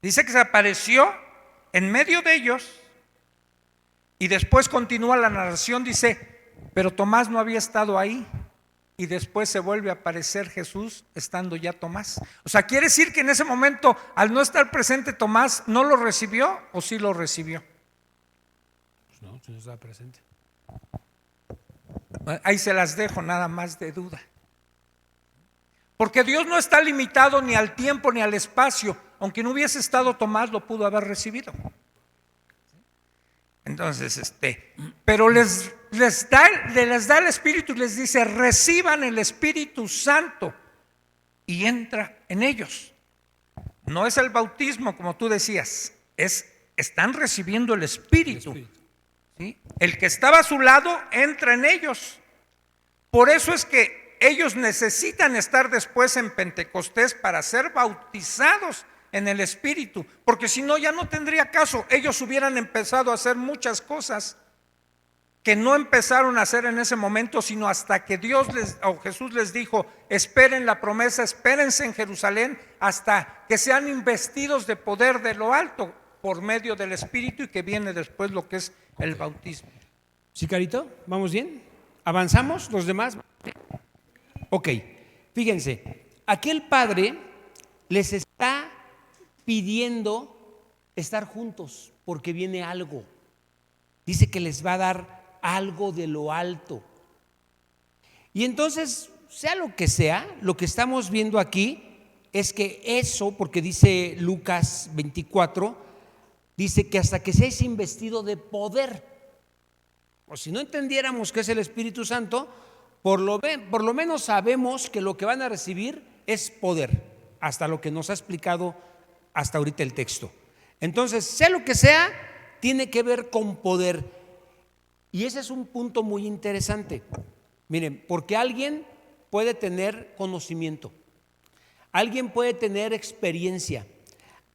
Speaker 2: Dice que se apareció en medio de ellos y después continúa la narración, dice, pero Tomás no había estado ahí y después se vuelve a aparecer Jesús estando ya Tomás. O sea, quiere decir que en ese momento, al no estar presente Tomás, ¿no lo recibió o sí lo recibió?
Speaker 1: Pues no estaba presente.
Speaker 2: Ahí se las dejo nada más de duda. Porque Dios no está limitado ni al tiempo ni al espacio. Aunque no hubiese estado Tomás, lo pudo haber recibido. Entonces, pero les da el Espíritu y les dice, reciban el Espíritu Santo, y entra en ellos. No es el bautismo, como tú decías, están recibiendo el Espíritu. ¿Sí? El que estaba a su lado entra en ellos. Por eso es que ellos necesitan estar después en Pentecostés para ser bautizados en el Espíritu, porque si no ya no tendría caso. Ellos hubieran empezado a hacer muchas cosas que no empezaron a hacer en ese momento, sino hasta que Jesús les dijo, esperen la promesa, espérense en Jerusalén hasta que sean investidos de poder de lo alto por medio del Espíritu, y que viene después lo que es el bautismo.
Speaker 1: ¿Sí, Carito? ¿Vamos bien? ¿Avanzamos los demás? Ok, fíjense, aquel padre les está pidiendo estar juntos porque viene algo. Dice que les va a dar algo de lo alto. Y entonces, sea lo que sea, lo que estamos viendo aquí es que eso, porque dice Lucas 24, dice que hasta que seáis investido de poder. O si no entendiéramos qué es el Espíritu Santo, por lo menos sabemos que lo que van a recibir es poder, hasta lo que nos ha explicado hasta ahorita el texto. Entonces, sea lo que sea, tiene que ver con poder. Y ese es un punto muy interesante. Miren, porque alguien puede tener conocimiento, alguien puede tener experiencia,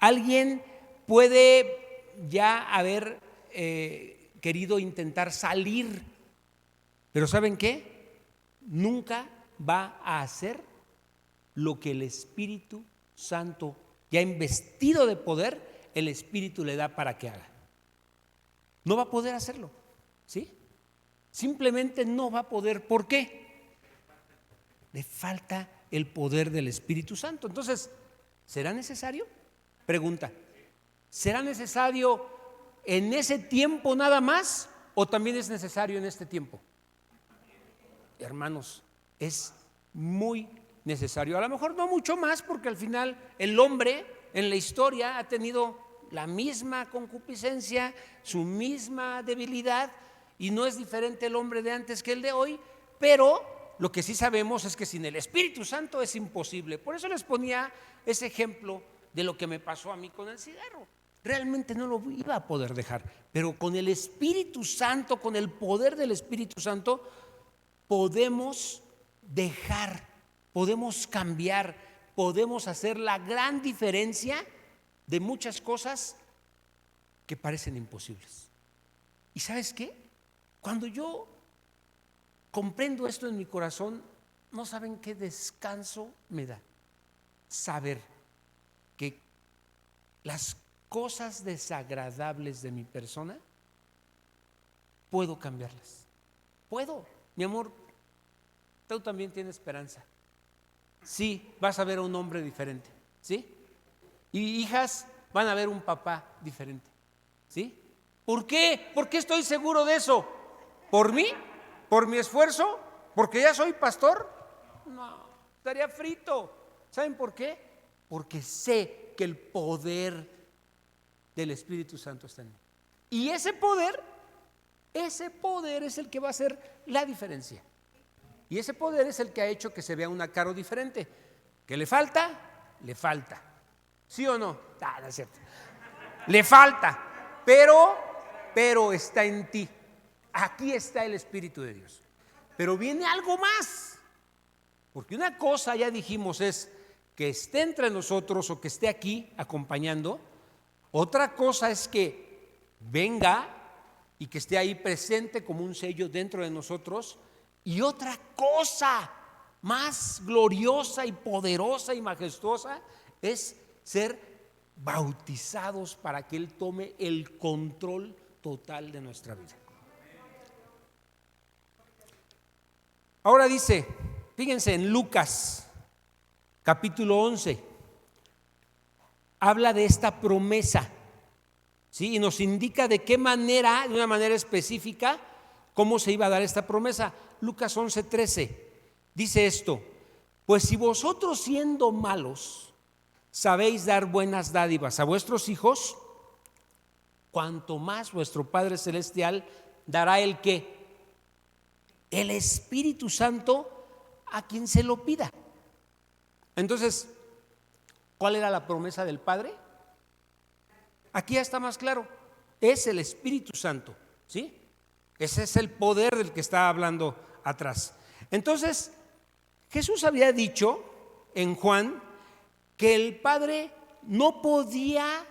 Speaker 1: alguien puede ya haber querido intentar salir, pero ¿saben qué? Nunca va a hacer lo que el Espíritu Santo, ya investido de poder, el Espíritu le da para que haga. No va a poder hacerlo, ¿sí? Simplemente no va a poder. ¿Por qué? Le falta el poder del Espíritu Santo. Entonces, ¿será necesario? Pregunta, ¿será necesario en ese tiempo nada más o también es necesario en este tiempo? Hermanos, es muy necesario. A lo mejor no mucho más, porque al final el hombre en la historia ha tenido la misma concupiscencia, su misma debilidad, y no es diferente el hombre de antes que el de hoy, pero lo que sí sabemos es que sin el Espíritu Santo es imposible. Por eso les ponía ese ejemplo de lo que me pasó a mí con el cigarro. Realmente no lo iba a poder dejar, pero con el Espíritu Santo, con el poder del Espíritu Santo, podemos dejar, podemos cambiar, podemos hacer la gran diferencia de muchas cosas que parecen imposibles. ¿Y sabes qué? Cuando yo comprendo esto en mi corazón, no saben qué descanso me da saber que las cosas desagradables de mi persona puedo cambiarlas. Puedo, mi amor. Tú también tienes esperanza. Sí, vas a ver a un hombre diferente, ¿sí? Y hijas van a ver un papá diferente, ¿sí? ¿Por qué? ¿Por qué estoy seguro de eso? ¿Por mí? ¿Por mi esfuerzo? ¿Porque ya soy pastor? No, estaría frito. ¿Saben por qué? Porque sé que el poder del Espíritu Santo está en mí. Y ese poder es el que va a hacer la diferencia. Y ese poder es el que ha hecho que se vea una cara diferente. ¿Qué le falta? Le falta. ¿Sí o no? No es cierto. Le falta, pero está en ti. Aquí está el Espíritu de Dios. Pero viene algo más. Porque una cosa, ya dijimos, es que esté entre nosotros o que esté aquí acompañando. Otra cosa es que venga y que esté ahí presente como un sello dentro de nosotros. Y otra cosa más gloriosa y poderosa y majestuosa es ser bautizados para que Él tome el control total de nuestra vida. Ahora dice, fíjense en Lucas capítulo 11, habla de esta promesa, ¿sí? Y nos indica de qué manera, de una manera específica, cómo se iba a dar esta promesa. Lucas 11:13 dice esto: pues si vosotros siendo malos sabéis dar buenas dádivas a vuestros hijos, cuanto más vuestro Padre Celestial dará el ¿qué? El Espíritu Santo a quien se lo pida. Entonces, ¿cuál era la promesa del Padre? Aquí ya está más claro, es el Espíritu Santo, ¿sí? Ese es el poder del que está hablando atrás. Entonces, Jesús había dicho en Juan que el Padre no podía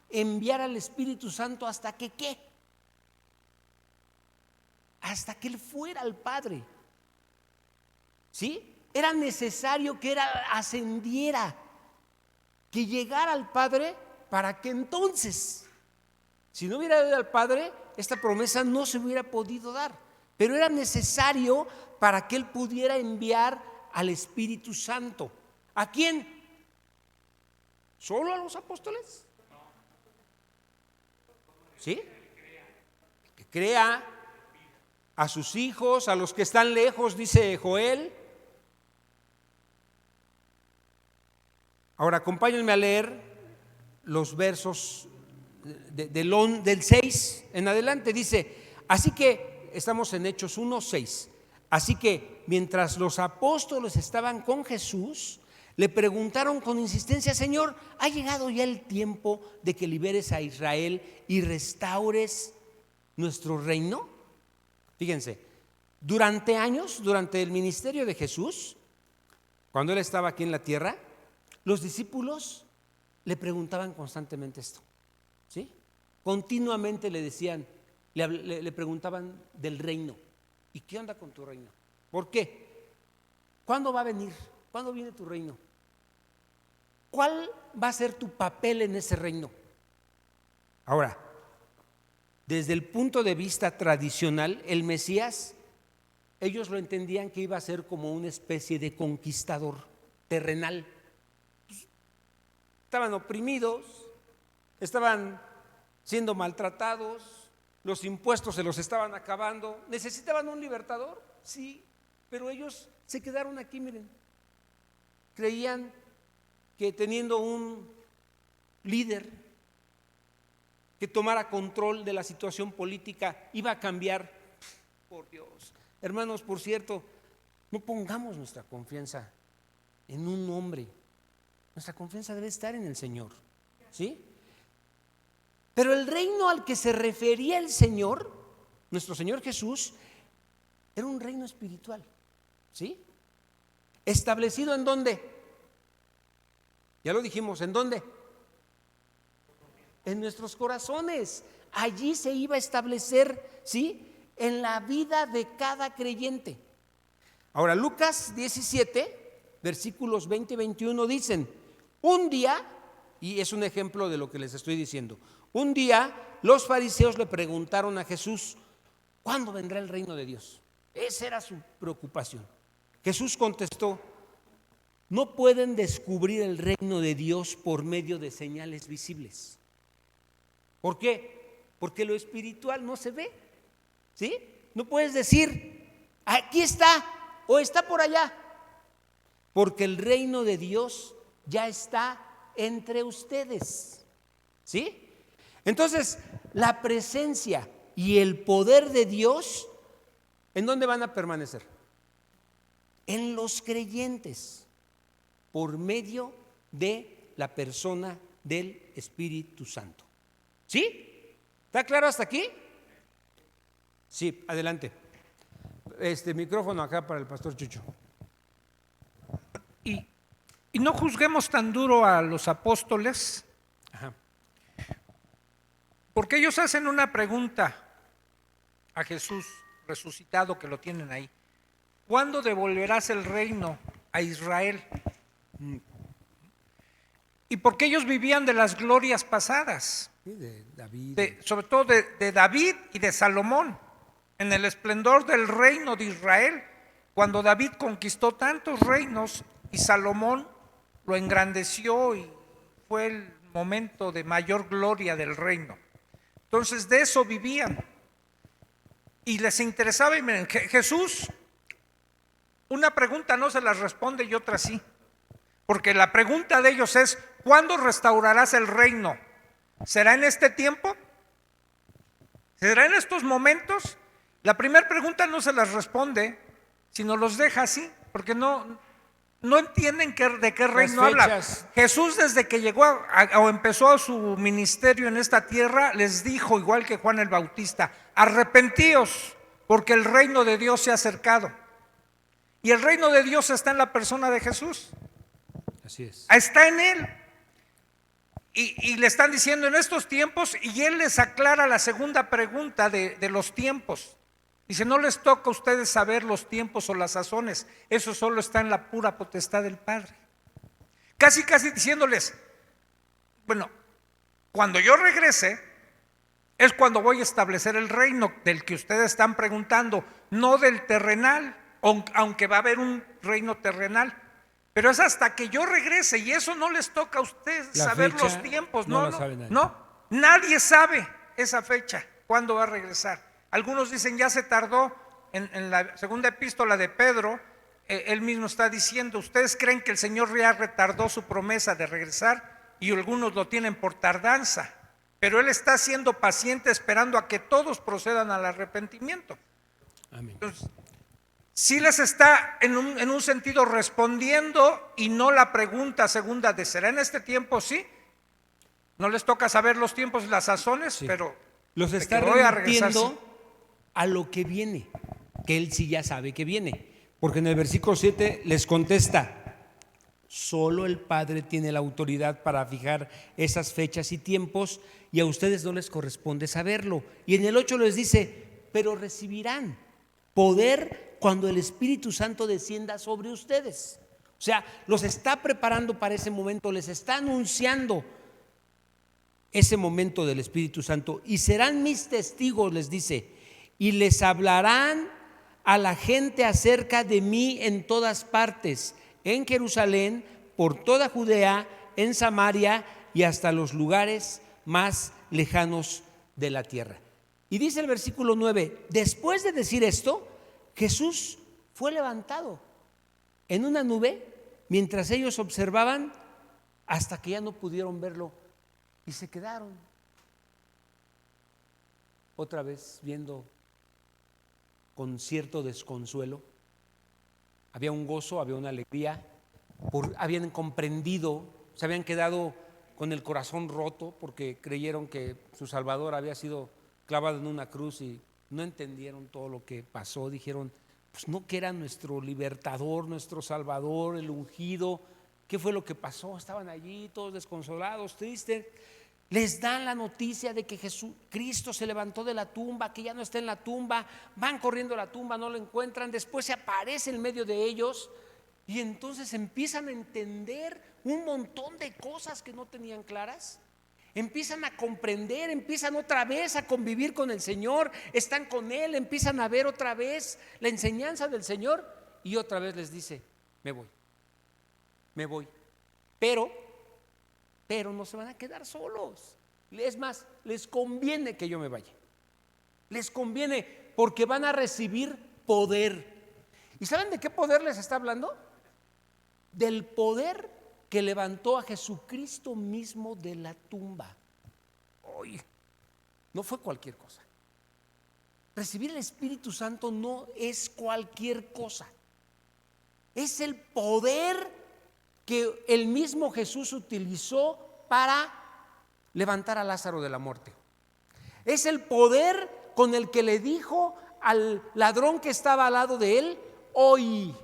Speaker 1: enviar al Espíritu Santo hasta que ¿qué? Hasta que Él fuera al Padre. ¿Sí? Era necesario que Él ascendiera, que llegara al Padre, para que entonces, si no hubiera ido al Padre, esta promesa no se hubiera podido dar. Pero era necesario para que Él pudiera enviar al Espíritu Santo. ¿A quién? ¿Solo a los apóstoles? ¿Sí? Que crea a sus hijos, a los que están lejos, dice Joel. Ahora acompáñenme a leer los versos del 6 en adelante. Dice, así que estamos en Hechos 1:6. Así que mientras los apóstoles estaban con Jesús, le preguntaron con insistencia: Señor, ¿ha llegado ya el tiempo de que liberes a Israel y restaures nuestro reino? Fíjense, durante años, durante el ministerio de Jesús, cuando Él estaba aquí en la tierra, los discípulos le preguntaban constantemente esto, ¿sí? Continuamente le decían, le preguntaban del reino. ¿Y qué onda con tu reino? ¿Por qué? ¿Cuándo va a venir? ¿Cuándo viene tu reino? ¿Cuál va a ser tu papel en ese reino? Ahora, desde el punto de vista tradicional, el Mesías, ellos lo entendían que iba a ser como una especie de conquistador terrenal. Estaban oprimidos, estaban siendo maltratados, los impuestos se los estaban acabando, necesitaban un libertador, sí, pero ellos se quedaron aquí, miren. Creían que teniendo un líder que tomara control de la situación política iba a cambiar. Por Dios, hermanos, por cierto, no pongamos nuestra confianza en un hombre. Nuestra confianza debe estar en el Señor, ¿sí? Pero el reino al que se refería el Señor, nuestro Señor Jesús, era un reino espiritual, ¿sí? ¿Establecido en dónde? Ya lo dijimos, ¿en dónde? En nuestros corazones. Allí se iba a establecer, ¿sí? En la vida de cada creyente. Ahora, Lucas 17, versículos 20 y 21 dicen: un día, y es un ejemplo de lo que les estoy diciendo, un día los fariseos le preguntaron a Jesús: ¿cuándo vendrá el reino de Dios? Esa era su preocupación. Jesús contestó: no pueden descubrir el reino de Dios por medio de señales visibles. ¿Por qué? Porque lo espiritual no se ve, ¿sí? No puedes decir, aquí está o está por allá, porque el reino de Dios ya está entre ustedes, ¿sí? Entonces, la presencia y el poder de Dios, ¿en dónde van a permanecer? en los creyentes por medio de la persona del Espíritu Santo. ¿Sí? ¿Está claro hasta aquí? Sí, adelante. Micrófono acá para el pastor Chucho.
Speaker 2: Y no juzguemos tan duro a los apóstoles,
Speaker 1: Ajá.
Speaker 2: porque ellos hacen una pregunta a Jesús resucitado, que lo tienen ahí. ¿Cuándo devolverás el reino a Israel? Y porque ellos vivían de las glorias pasadas,
Speaker 1: Sí, de David.
Speaker 2: sobre todo de David y de Salomón, en el esplendor del reino de Israel, cuando David conquistó tantos reinos y Salomón lo engrandeció y fue el momento de mayor gloria del reino. Entonces de eso vivían y les interesaba. Y miren, Jesús, una pregunta no se las responde y otra sí, porque la pregunta de ellos es: ¿cuándo restaurarás el reino? ¿Será en este tiempo? ¿Será en estos momentos? La primera pregunta no se las responde, sino los deja así, porque no entienden de qué reino habla. Jesús, desde que llegó o empezó su ministerio en esta tierra, les dijo, igual que Juan el Bautista: arrepentíos, porque el reino de Dios se ha acercado. Y el reino de Dios está en la persona de Jesús.
Speaker 1: Así es.
Speaker 2: Está en él. Y le están diciendo en estos tiempos, y él les aclara la segunda pregunta de los tiempos. Dice: no les toca a ustedes saber los tiempos o las sazones, eso solo está en la pura potestad del Padre. Casi diciéndoles: bueno, cuando yo regrese es cuando voy a establecer el reino del que ustedes están preguntando, no del terrenal, aunque va a haber un reino terrenal. Pero es hasta que yo regrese, y eso no les toca a ustedes saber los tiempos. No, nadie sabe esa fecha, cuándo va a regresar. Algunos dicen ya se tardó. En la segunda epístola de Pedro, él mismo está diciendo: ustedes creen que el Señor ya retardó su promesa de regresar, y algunos lo tienen por tardanza, pero Él está siendo paciente, esperando a que todos procedan al arrepentimiento.
Speaker 1: Amén.
Speaker 2: Entonces, sí les está en un sentido respondiendo, y no la pregunta segunda de ¿será en este tiempo? Sí, no les toca saber los tiempos y las sazones, sí, pero
Speaker 1: los está remitiendo a lo que viene, que él sí ya sabe que viene, porque en el versículo 7 les contesta: solo el Padre tiene la autoridad para fijar esas fechas y tiempos, y a ustedes no les corresponde saberlo. Y en el 8 les dice: pero recibirán poder cuando el Espíritu Santo descienda sobre ustedes. O sea, los está preparando para ese momento, les está anunciando ese momento del Espíritu Santo. Y serán mis testigos, les dice, y les hablarán a la gente acerca de mí en todas partes, en Jerusalén, por toda Judea, en Samaria y hasta los lugares más lejanos de la tierra. Y dice el versículo 9: después de decir esto, Jesús fue levantado en una nube mientras ellos observaban, hasta que ya no pudieron verlo y se quedaron otra vez viendo con cierto desconsuelo. Había un gozo, había una alegría, habían comprendido, se habían quedado con el corazón roto porque creyeron que su Salvador había sido clavado en una cruz y no entendieron todo lo que pasó. Dijeron: pues no, que era nuestro libertador, nuestro Salvador, el ungido. ¿Qué fue lo que pasó? Estaban allí todos desconsolados, tristes. Les dan la noticia de que Cristo se levantó de la tumba, que ya no está en la tumba. Van corriendo a la tumba, no lo encuentran. Después se aparece en medio de ellos, y entonces empiezan a entender un montón de cosas que no tenían claras. Empiezan a comprender, empiezan otra vez a convivir con el Señor, están con Él, empiezan a ver otra vez la enseñanza del Señor, y otra vez les dice: me voy. Pero no se van a quedar solos. Es más, les conviene que yo me vaya. Les conviene, porque van a recibir poder. ¿Y saben de qué poder les está hablando? Del poder que levantó a Jesucristo mismo de la tumba. Oye, no fue cualquier cosa. Recibir el Espíritu Santo no es cualquier cosa. Es el poder que el mismo Jesús utilizó para levantar a Lázaro de la muerte. Es el poder con el que le dijo al ladrón que estaba al lado de él: hoy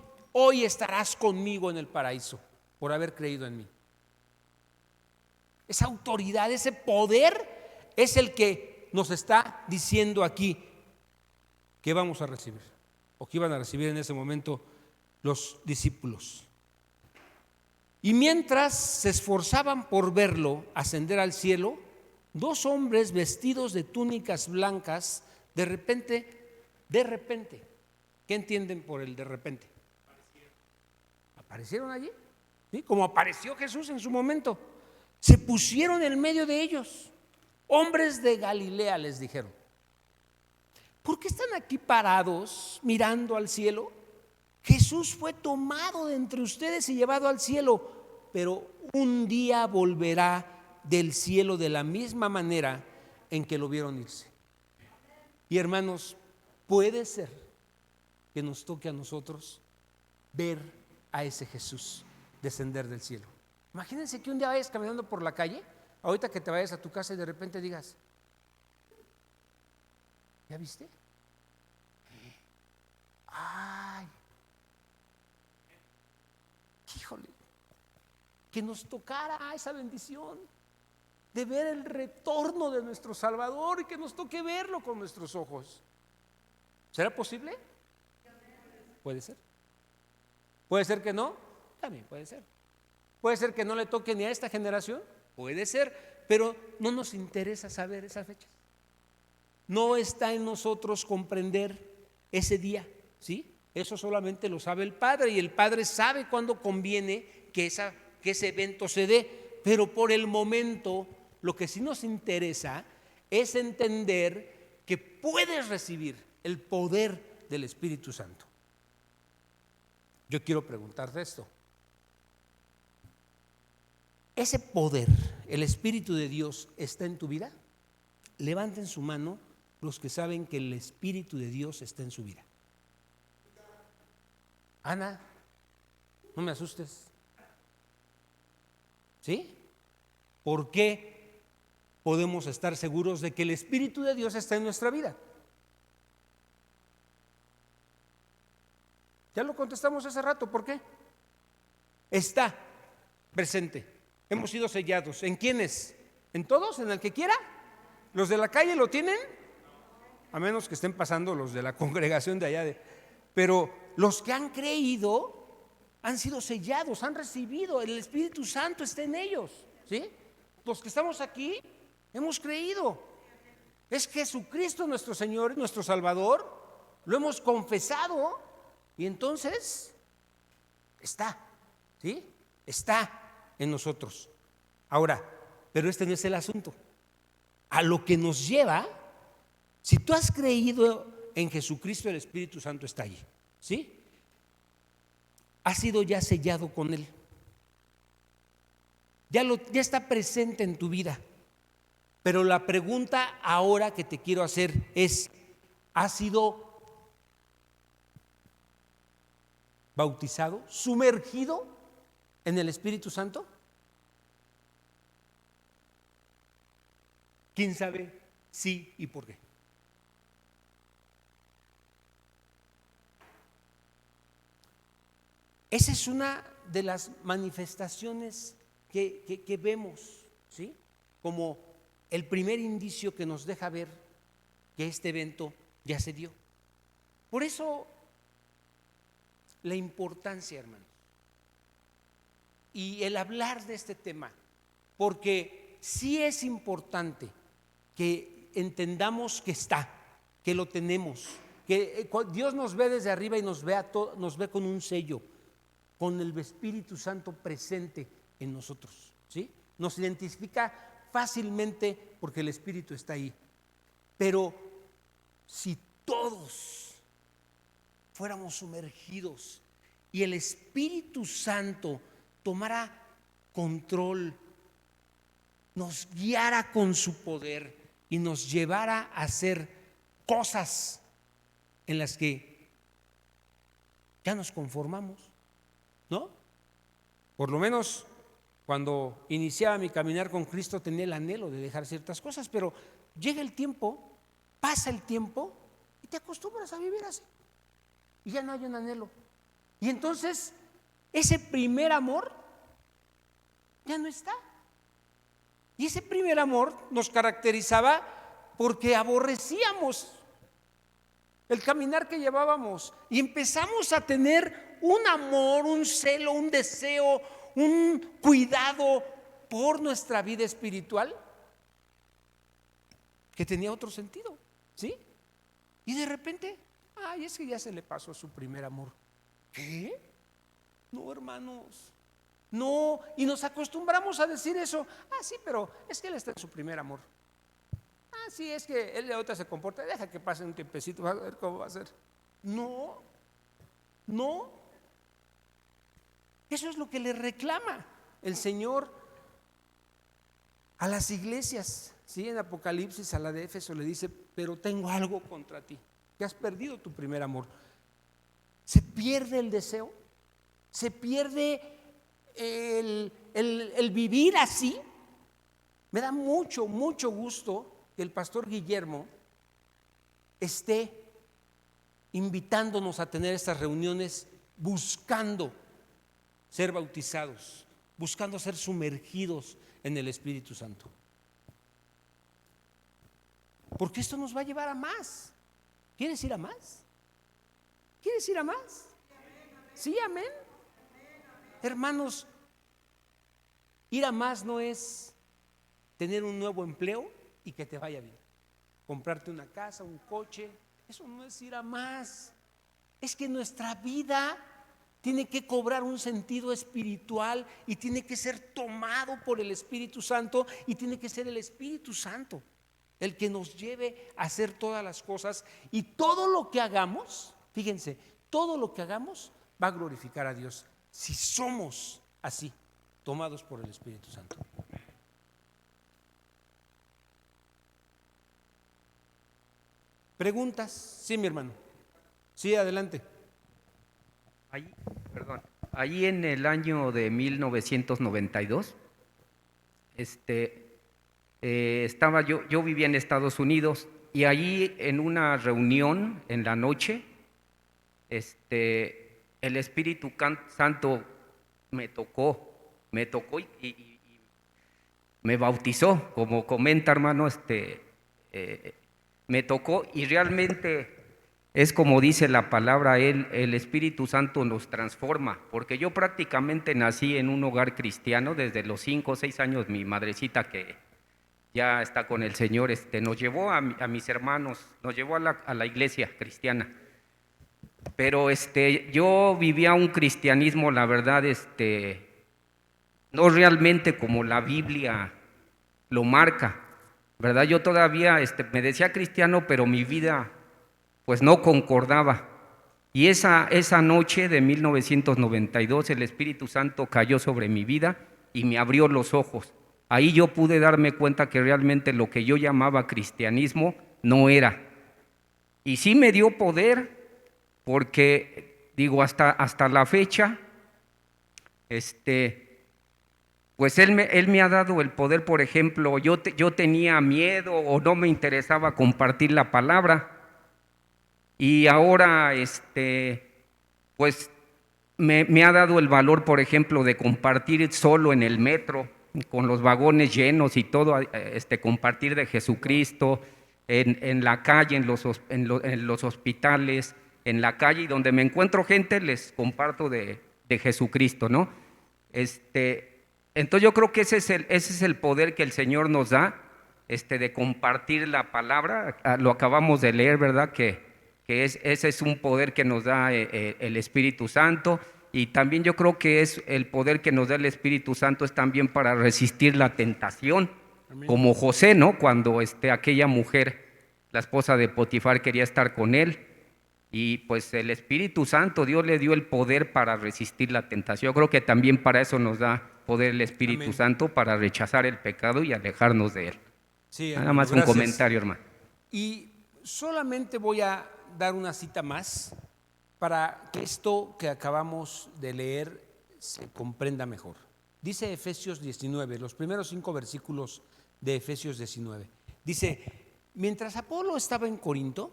Speaker 1: estarás conmigo en el paraíso, por haber creído en mí. Esa autoridad, ese poder es el que nos está diciendo aquí que vamos a recibir, o que iban a recibir en ese momento los discípulos. Y mientras se esforzaban por verlo ascender al cielo, dos hombres vestidos de túnicas blancas, de repente, ¿qué entienden por el de repente? ¿Aparecieron allí? ¿Sí? Como apareció Jesús en su momento. Se pusieron en medio de ellos. Hombres de Galilea, les dijeron: ¿por qué están aquí parados mirando al cielo? Jesús fue tomado de entre ustedes y llevado al cielo, pero un día volverá del cielo de la misma manera en que lo vieron irse. Y hermanos, puede ser que nos toque a nosotros ver a ese Jesús descender del cielo. Imagínense que un día vayas caminando por la calle, ahorita que te vayas a tu casa, y de repente digas: ¿ya viste? Ay, híjole, que nos tocara esa bendición de ver el retorno de nuestro Salvador y que nos toque verlo con nuestros ojos. ¿Será posible? Puede ser. Puede ser que no, también puede ser. Puede ser que no le toque ni a esta generación, puede ser, pero no nos interesa saber esas fechas. No está en nosotros comprender ese día, ¿sí? Eso solamente lo sabe el Padre, y el Padre sabe cuándo conviene que ese evento se dé. Pero por el momento, lo que sí nos interesa es entender que puedes recibir el poder del Espíritu Santo. Yo quiero preguntarte esto: ¿ese poder, el Espíritu de Dios, está en tu vida? Levanten su mano los que saben que el Espíritu de Dios está en su vida. Ana, no me asustes. ¿Sí? ¿Por qué podemos estar seguros de que el Espíritu de Dios está en nuestra vida? Ya lo contestamos hace rato. ¿Por qué? Está presente. Hemos sido sellados. ¿En quiénes? ¿En todos? ¿En el que quiera? ¿Los de la calle lo tienen? A menos que estén pasando los de la congregación de allá. Pero los que han creído han sido sellados, han recibido, el Espíritu Santo está en ellos, ¿sí? Los que estamos aquí hemos creído. Es Jesucristo nuestro Señor, nuestro Salvador. Lo hemos confesado y entonces está, ¿sí? Está en nosotros. Ahora, pero este no es el asunto. A lo que nos lleva, si tú has creído en Jesucristo, el Espíritu Santo está allí, ¿sí? Has sido ya sellado con Él. Ya está presente en tu vida. Pero la pregunta ahora que te quiero hacer es: ¿has sido bautizado, sumergido en el Espíritu Santo? ¿Quién sabe sí y por qué? Esa es una de las manifestaciones que vemos, ¿sí? Como el primer indicio que nos deja ver que este evento ya se dio. Por eso la importancia, hermanos, y el hablar de este tema, porque sí es importante que entendamos que está, que lo tenemos, que Dios nos ve desde arriba y nos ve con un sello, con el Espíritu Santo presente en nosotros, ¿sí? Nos identifica fácilmente porque el Espíritu está ahí. Pero si todos fuéramos sumergidos y el Espíritu Santo tomara control, nos guiara con su poder y nos llevara a hacer cosas en las que ya nos conformamos, ¿no? Por lo menos cuando iniciaba mi caminar con Cristo tenía el anhelo de dejar ciertas cosas, pero llega el tiempo, pasa el tiempo y te acostumbras a vivir así. Y ya no hay un anhelo. Y entonces ese primer amor ya no está. Y ese primer amor nos caracterizaba porque aborrecíamos el caminar que llevábamos y empezamos a tener un amor, un celo, un deseo, un cuidado por nuestra vida espiritual que tenía otro sentido, ¿sí? Y de repente, ay, es que ya se le pasó su primer amor. ¿Qué? No, hermanos, no, y nos acostumbramos a decir eso. Ah, sí, pero es que él está en su primer amor. Ah, sí, es que él de otra se comporta, deja que pase un tiempecito, va a ver cómo va a ser. No, no. Eso es lo que le reclama el Señor a las iglesias. Sí, en Apocalipsis a la de Éfeso le dice, pero tengo algo contra ti, que has perdido tu primer amor. Se pierde el deseo, se pierde el vivir así. Me da mucho gusto que el pastor Guillermo esté invitándonos a tener estas reuniones buscando ser bautizados, buscando ser sumergidos en el Espíritu Santo. Porque esto nos va a llevar a más. ¿Quieres ir a más? ¿Quieres ir a más? Sí, amén. Hermanos, ir a más no es tener un nuevo empleo y que te vaya bien, comprarte una casa, un coche. Eso no es ir a más. Es que nuestra vida tiene que cobrar un sentido espiritual y tiene que ser tomado por el Espíritu Santo, y tiene que ser el Espíritu Santo el que nos lleve a hacer todas las cosas, y todo lo que hagamos, fíjense, todo lo que hagamos va a glorificar a Dios si somos así, tomados por el Espíritu Santo. ¿Preguntas? Sí, mi hermano. Sí, adelante.
Speaker 4: Ahí en el año de 1992, estaba yo vivía en Estados Unidos, y allí en una reunión en la noche, el Espíritu Santo me tocó y me bautizó, como comenta, hermano, me tocó, y realmente es como dice la palabra, el Espíritu Santo nos transforma, porque yo prácticamente nací en un hogar cristiano desde los 5 o 6 años. Mi madrecita, que ya está con el Señor, nos llevó a mis hermanos, nos llevó a la iglesia cristiana. Pero yo vivía un cristianismo, la verdad, no realmente como la Biblia lo marca, ¿verdad? Yo todavía me decía cristiano, pero mi vida pues no concordaba. Y esa noche de 1992 el Espíritu Santo cayó sobre mi vida y me abrió los ojos. Ahí yo pude darme cuenta que realmente lo que yo llamaba cristianismo no era. Y sí me dio poder, porque digo, hasta la fecha, pues él me ha dado el poder. Por ejemplo, yo tenía miedo o no me interesaba compartir la palabra, y ahora pues me ha dado el valor, por ejemplo, de compartir solo en el metro, con los vagones llenos y todo, compartir de Jesucristo, en la calle, en los hospitales, en la calle, y donde me encuentro gente les comparto de Jesucristo, ¿no? Entonces yo creo que ese es el poder que el Señor nos da, de compartir la palabra. Lo acabamos de leer, ¿verdad? Que ese es un poder que nos da el Espíritu Santo. Y también yo creo que es el poder que nos da el Espíritu Santo es también para resistir la tentación. Amén. Como José, ¿no? Cuando aquella mujer, la esposa de Potifar, quería estar con él, y pues el Espíritu Santo, Dios le dio el poder para resistir la tentación. Yo creo que también para eso nos da poder el Espíritu Amén. Santo, para rechazar el pecado y alejarnos de él.
Speaker 1: Sí,
Speaker 4: nada más gracias. Un comentario, hermano.
Speaker 1: Y solamente voy a dar una cita más para que esto que acabamos de leer se comprenda mejor. Dice Efesios 19, los primeros 5 versículos de Efesios 19. Dice, mientras Apolo estaba en Corinto,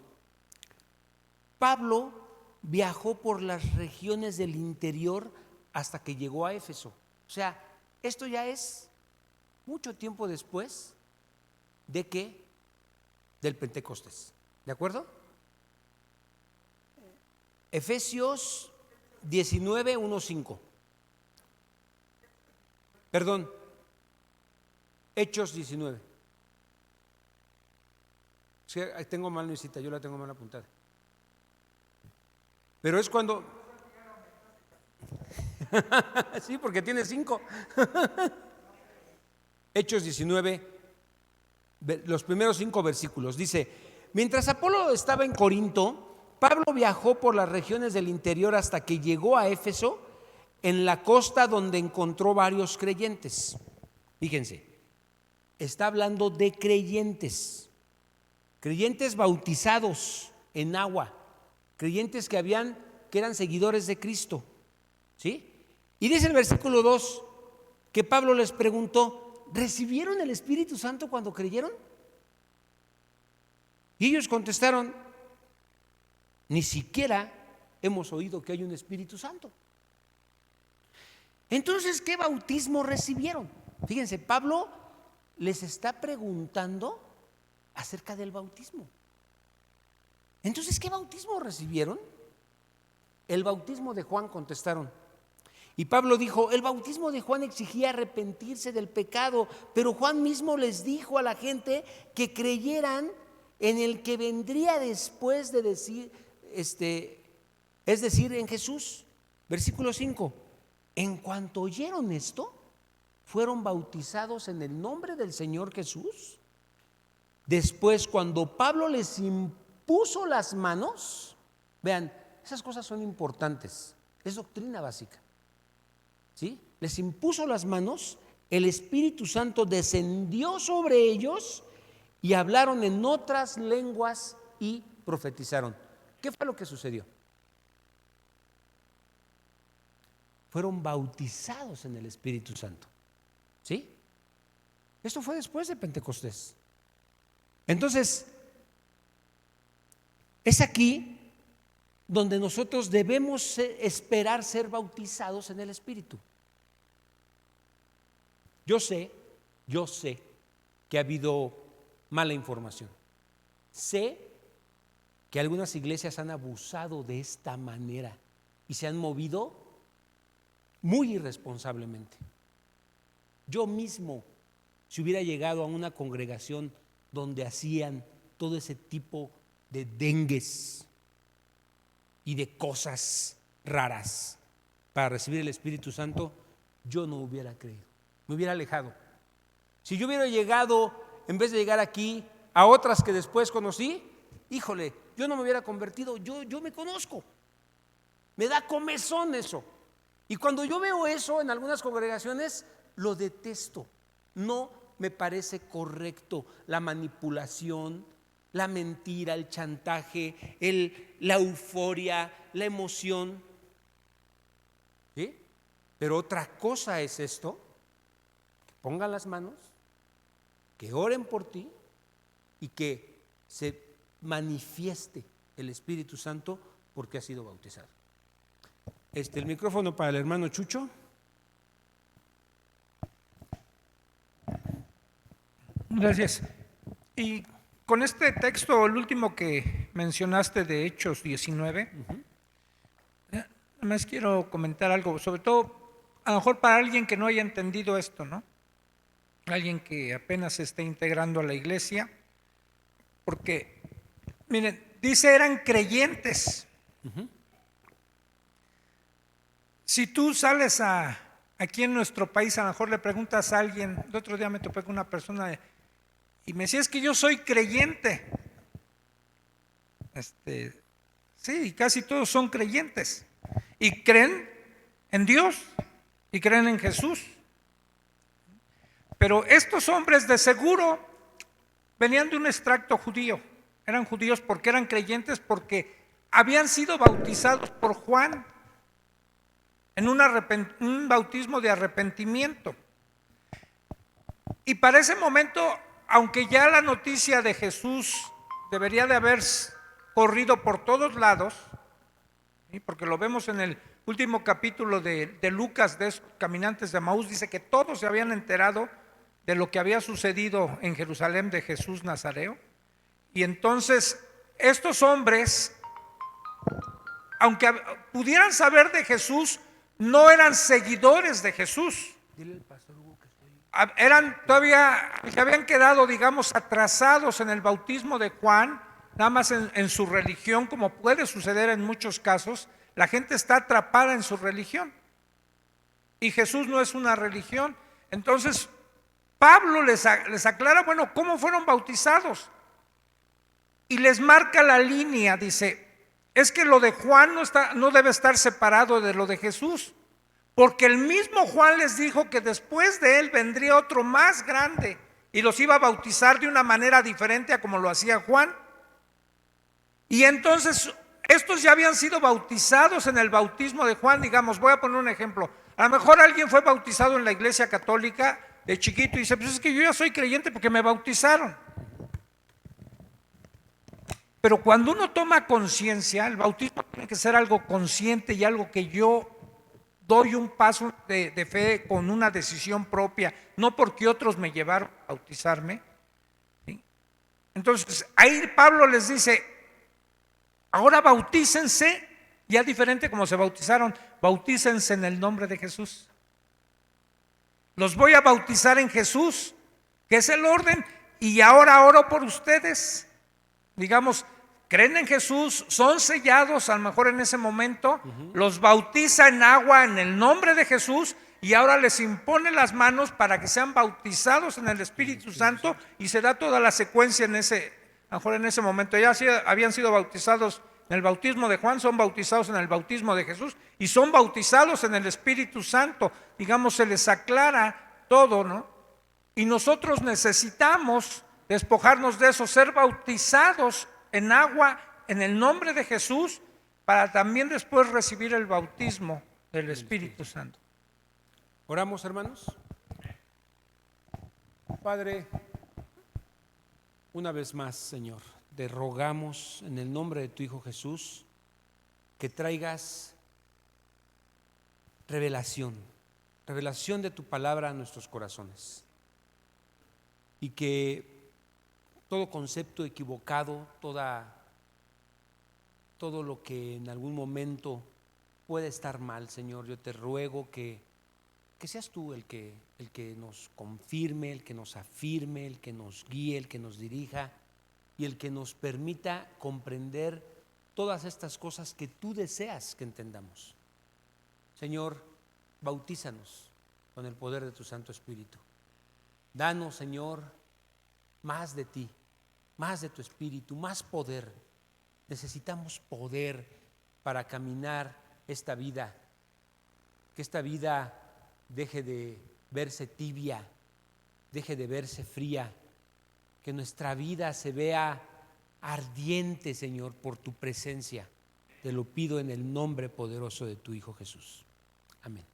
Speaker 1: Pablo viajó por las regiones del interior hasta que llegó a Éfeso. O sea, esto ya es mucho tiempo después de que del Pentecostés. ¿De acuerdo? Efesios 19, 1, 5. Perdón, Hechos 19. Sí, tengo mal mi cita, yo la tengo mal apuntada. Pero es cuando... Sí, porque tiene 5. Hechos 19, los primeros 5 versículos. Dice, mientras Apolo estaba en Corinto, Pablo viajó por las regiones del interior hasta que llegó a Éfeso, en la costa donde encontró varios creyentes. Fíjense, está hablando de creyentes bautizados en agua, creyentes que eran seguidores de Cristo, ¿sí? Y dice el versículo 2 que Pablo les preguntó, ¿recibieron el Espíritu Santo cuando creyeron? Y ellos contestaron, ni siquiera hemos oído que hay un Espíritu Santo. Entonces, ¿qué bautismo recibieron? Fíjense, Pablo les está preguntando acerca del bautismo. Entonces, ¿qué bautismo recibieron? El bautismo de Juan, contestaron. Y Pablo dijo, el bautismo de Juan exigía arrepentirse del pecado, pero Juan mismo les dijo a la gente que creyeran en el que vendría después de decir, es decir, en Jesús. Versículo 5. En cuanto oyeron esto, fueron bautizados en el nombre del Señor Jesús. Después, cuando Pablo les impuso las manos, vean, esas cosas son importantes, es doctrina básica, ¿sí? Les impuso las manos, el Espíritu Santo descendió sobre ellos y hablaron en otras lenguas y profetizaron. ¿Qué fue lo que sucedió? Fueron bautizados en el Espíritu Santo, ¿sí? Esto fue después de Pentecostés. Entonces, es aquí donde nosotros debemos esperar ser bautizados en el Espíritu. Yo sé que ha habido mala información. Sé que algunas iglesias han abusado de esta manera y se han movido muy irresponsablemente. Yo mismo, si hubiera llegado a una congregación donde hacían todo ese tipo de dengues y de cosas raras para recibir el Espíritu Santo, yo no hubiera creído, me hubiera alejado. Si yo hubiera llegado, en vez de llegar aquí, a otras que después conocí, híjole, yo no me hubiera convertido, yo me conozco, me da comezón eso. Y cuando yo veo eso en algunas congregaciones, lo detesto. No me parece correcto la manipulación, la mentira, el chantaje, la euforia, la emoción. ¿Sí? Pero otra cosa es esto: que pongan las manos, que oren por ti y que se manifieste el Espíritu Santo porque ha sido bautizado. El micrófono para el hermano Chucho.
Speaker 2: Gracias. Y con este texto, el último que mencionaste de Hechos 19, nada más quiero comentar algo, sobre todo, a lo mejor para alguien que no haya entendido esto, ¿no? Alguien que apenas se esté integrando a la iglesia, porque, miren, dice eran creyentes. Si tú sales aquí en nuestro país, a lo mejor le preguntas a alguien, el otro día me topé con una persona y me decía, es que yo soy creyente. Sí, casi todos son creyentes y creen en Dios y creen en Jesús. Pero estos hombres de seguro venían de un extracto judío, eran judíos porque eran creyentes, porque habían sido bautizados por Juan. en un bautismo de arrepentimiento. Y para ese momento, aunque ya la noticia de Jesús debería de haber corrido por todos lados, ¿sí? Porque lo vemos en el último capítulo de Lucas, de esos caminantes de Emaús, dice que todos se habían enterado de lo que había sucedido en Jerusalén de Jesús Nazareo. Y entonces estos hombres, aunque pudieran saber de Jesús, no eran seguidores de Jesús. Eran todavía, se habían quedado, digamos, atrasados en el bautismo de Juan, nada más en su religión, como puede suceder en muchos casos. La gente está atrapada en su religión y Jesús no es una religión. Entonces Pablo les aclara, bueno, ¿cómo fueron bautizados? Y les marca la línea, dice, es que lo de Juan no debe estar separado de lo de Jesús, porque el mismo Juan les dijo que después de él vendría otro más grande y los iba a bautizar de una manera diferente a como lo hacía Juan. Y entonces estos ya habían sido bautizados en el bautismo de Juan. Digamos, voy a poner un ejemplo, a lo mejor alguien fue bautizado en la iglesia católica de chiquito y dice, pues es que yo ya soy creyente porque me bautizaron. Pero cuando uno toma conciencia, el bautismo tiene que ser algo consciente y algo que yo doy un paso de fe con una decisión propia, no porque otros me llevaron a bautizarme, ¿sí? Entonces ahí Pablo les dice, ahora bautícense, ya diferente como se bautizaron, bautícense en el nombre de Jesús. Los voy a bautizar en Jesús, que es el orden, y ahora oro por ustedes. Digamos, creen en Jesús, son sellados a lo mejor en ese momento, los bautiza en agua en el nombre de Jesús y ahora les impone las manos para que sean bautizados en el Espíritu Santo, y se da toda la secuencia a lo mejor en ese momento. Ya habían sido bautizados en el bautismo de Juan, son bautizados en el bautismo de Jesús y son bautizados en el Espíritu Santo. Digamos, se les aclara todo, ¿no? Y nosotros necesitamos despojarnos de eso, ser bautizados en agua en el nombre de Jesús, para también después recibir el bautismo del Espíritu Santo.
Speaker 1: Oramos, hermanos. Padre, una vez más, Señor, te rogamos en el nombre de tu Hijo Jesús que traigas revelación de tu palabra a nuestros corazones, y que todo concepto equivocado, todo lo que en algún momento puede estar mal, Señor, yo te ruego que seas tú el que nos confirme, el que nos afirme, el que nos guíe, el que nos dirija y el que nos permita comprender todas estas cosas que tú deseas que entendamos. Señor, bautízanos con el poder de tu Santo Espíritu. Danos, Señor, más de ti, más de tu Espíritu, más poder. Necesitamos poder para caminar esta vida, que esta vida deje de verse tibia, deje de verse fría, que nuestra vida se vea ardiente, Señor, por tu presencia. Te lo pido en el nombre poderoso de tu Hijo Jesús. Amén.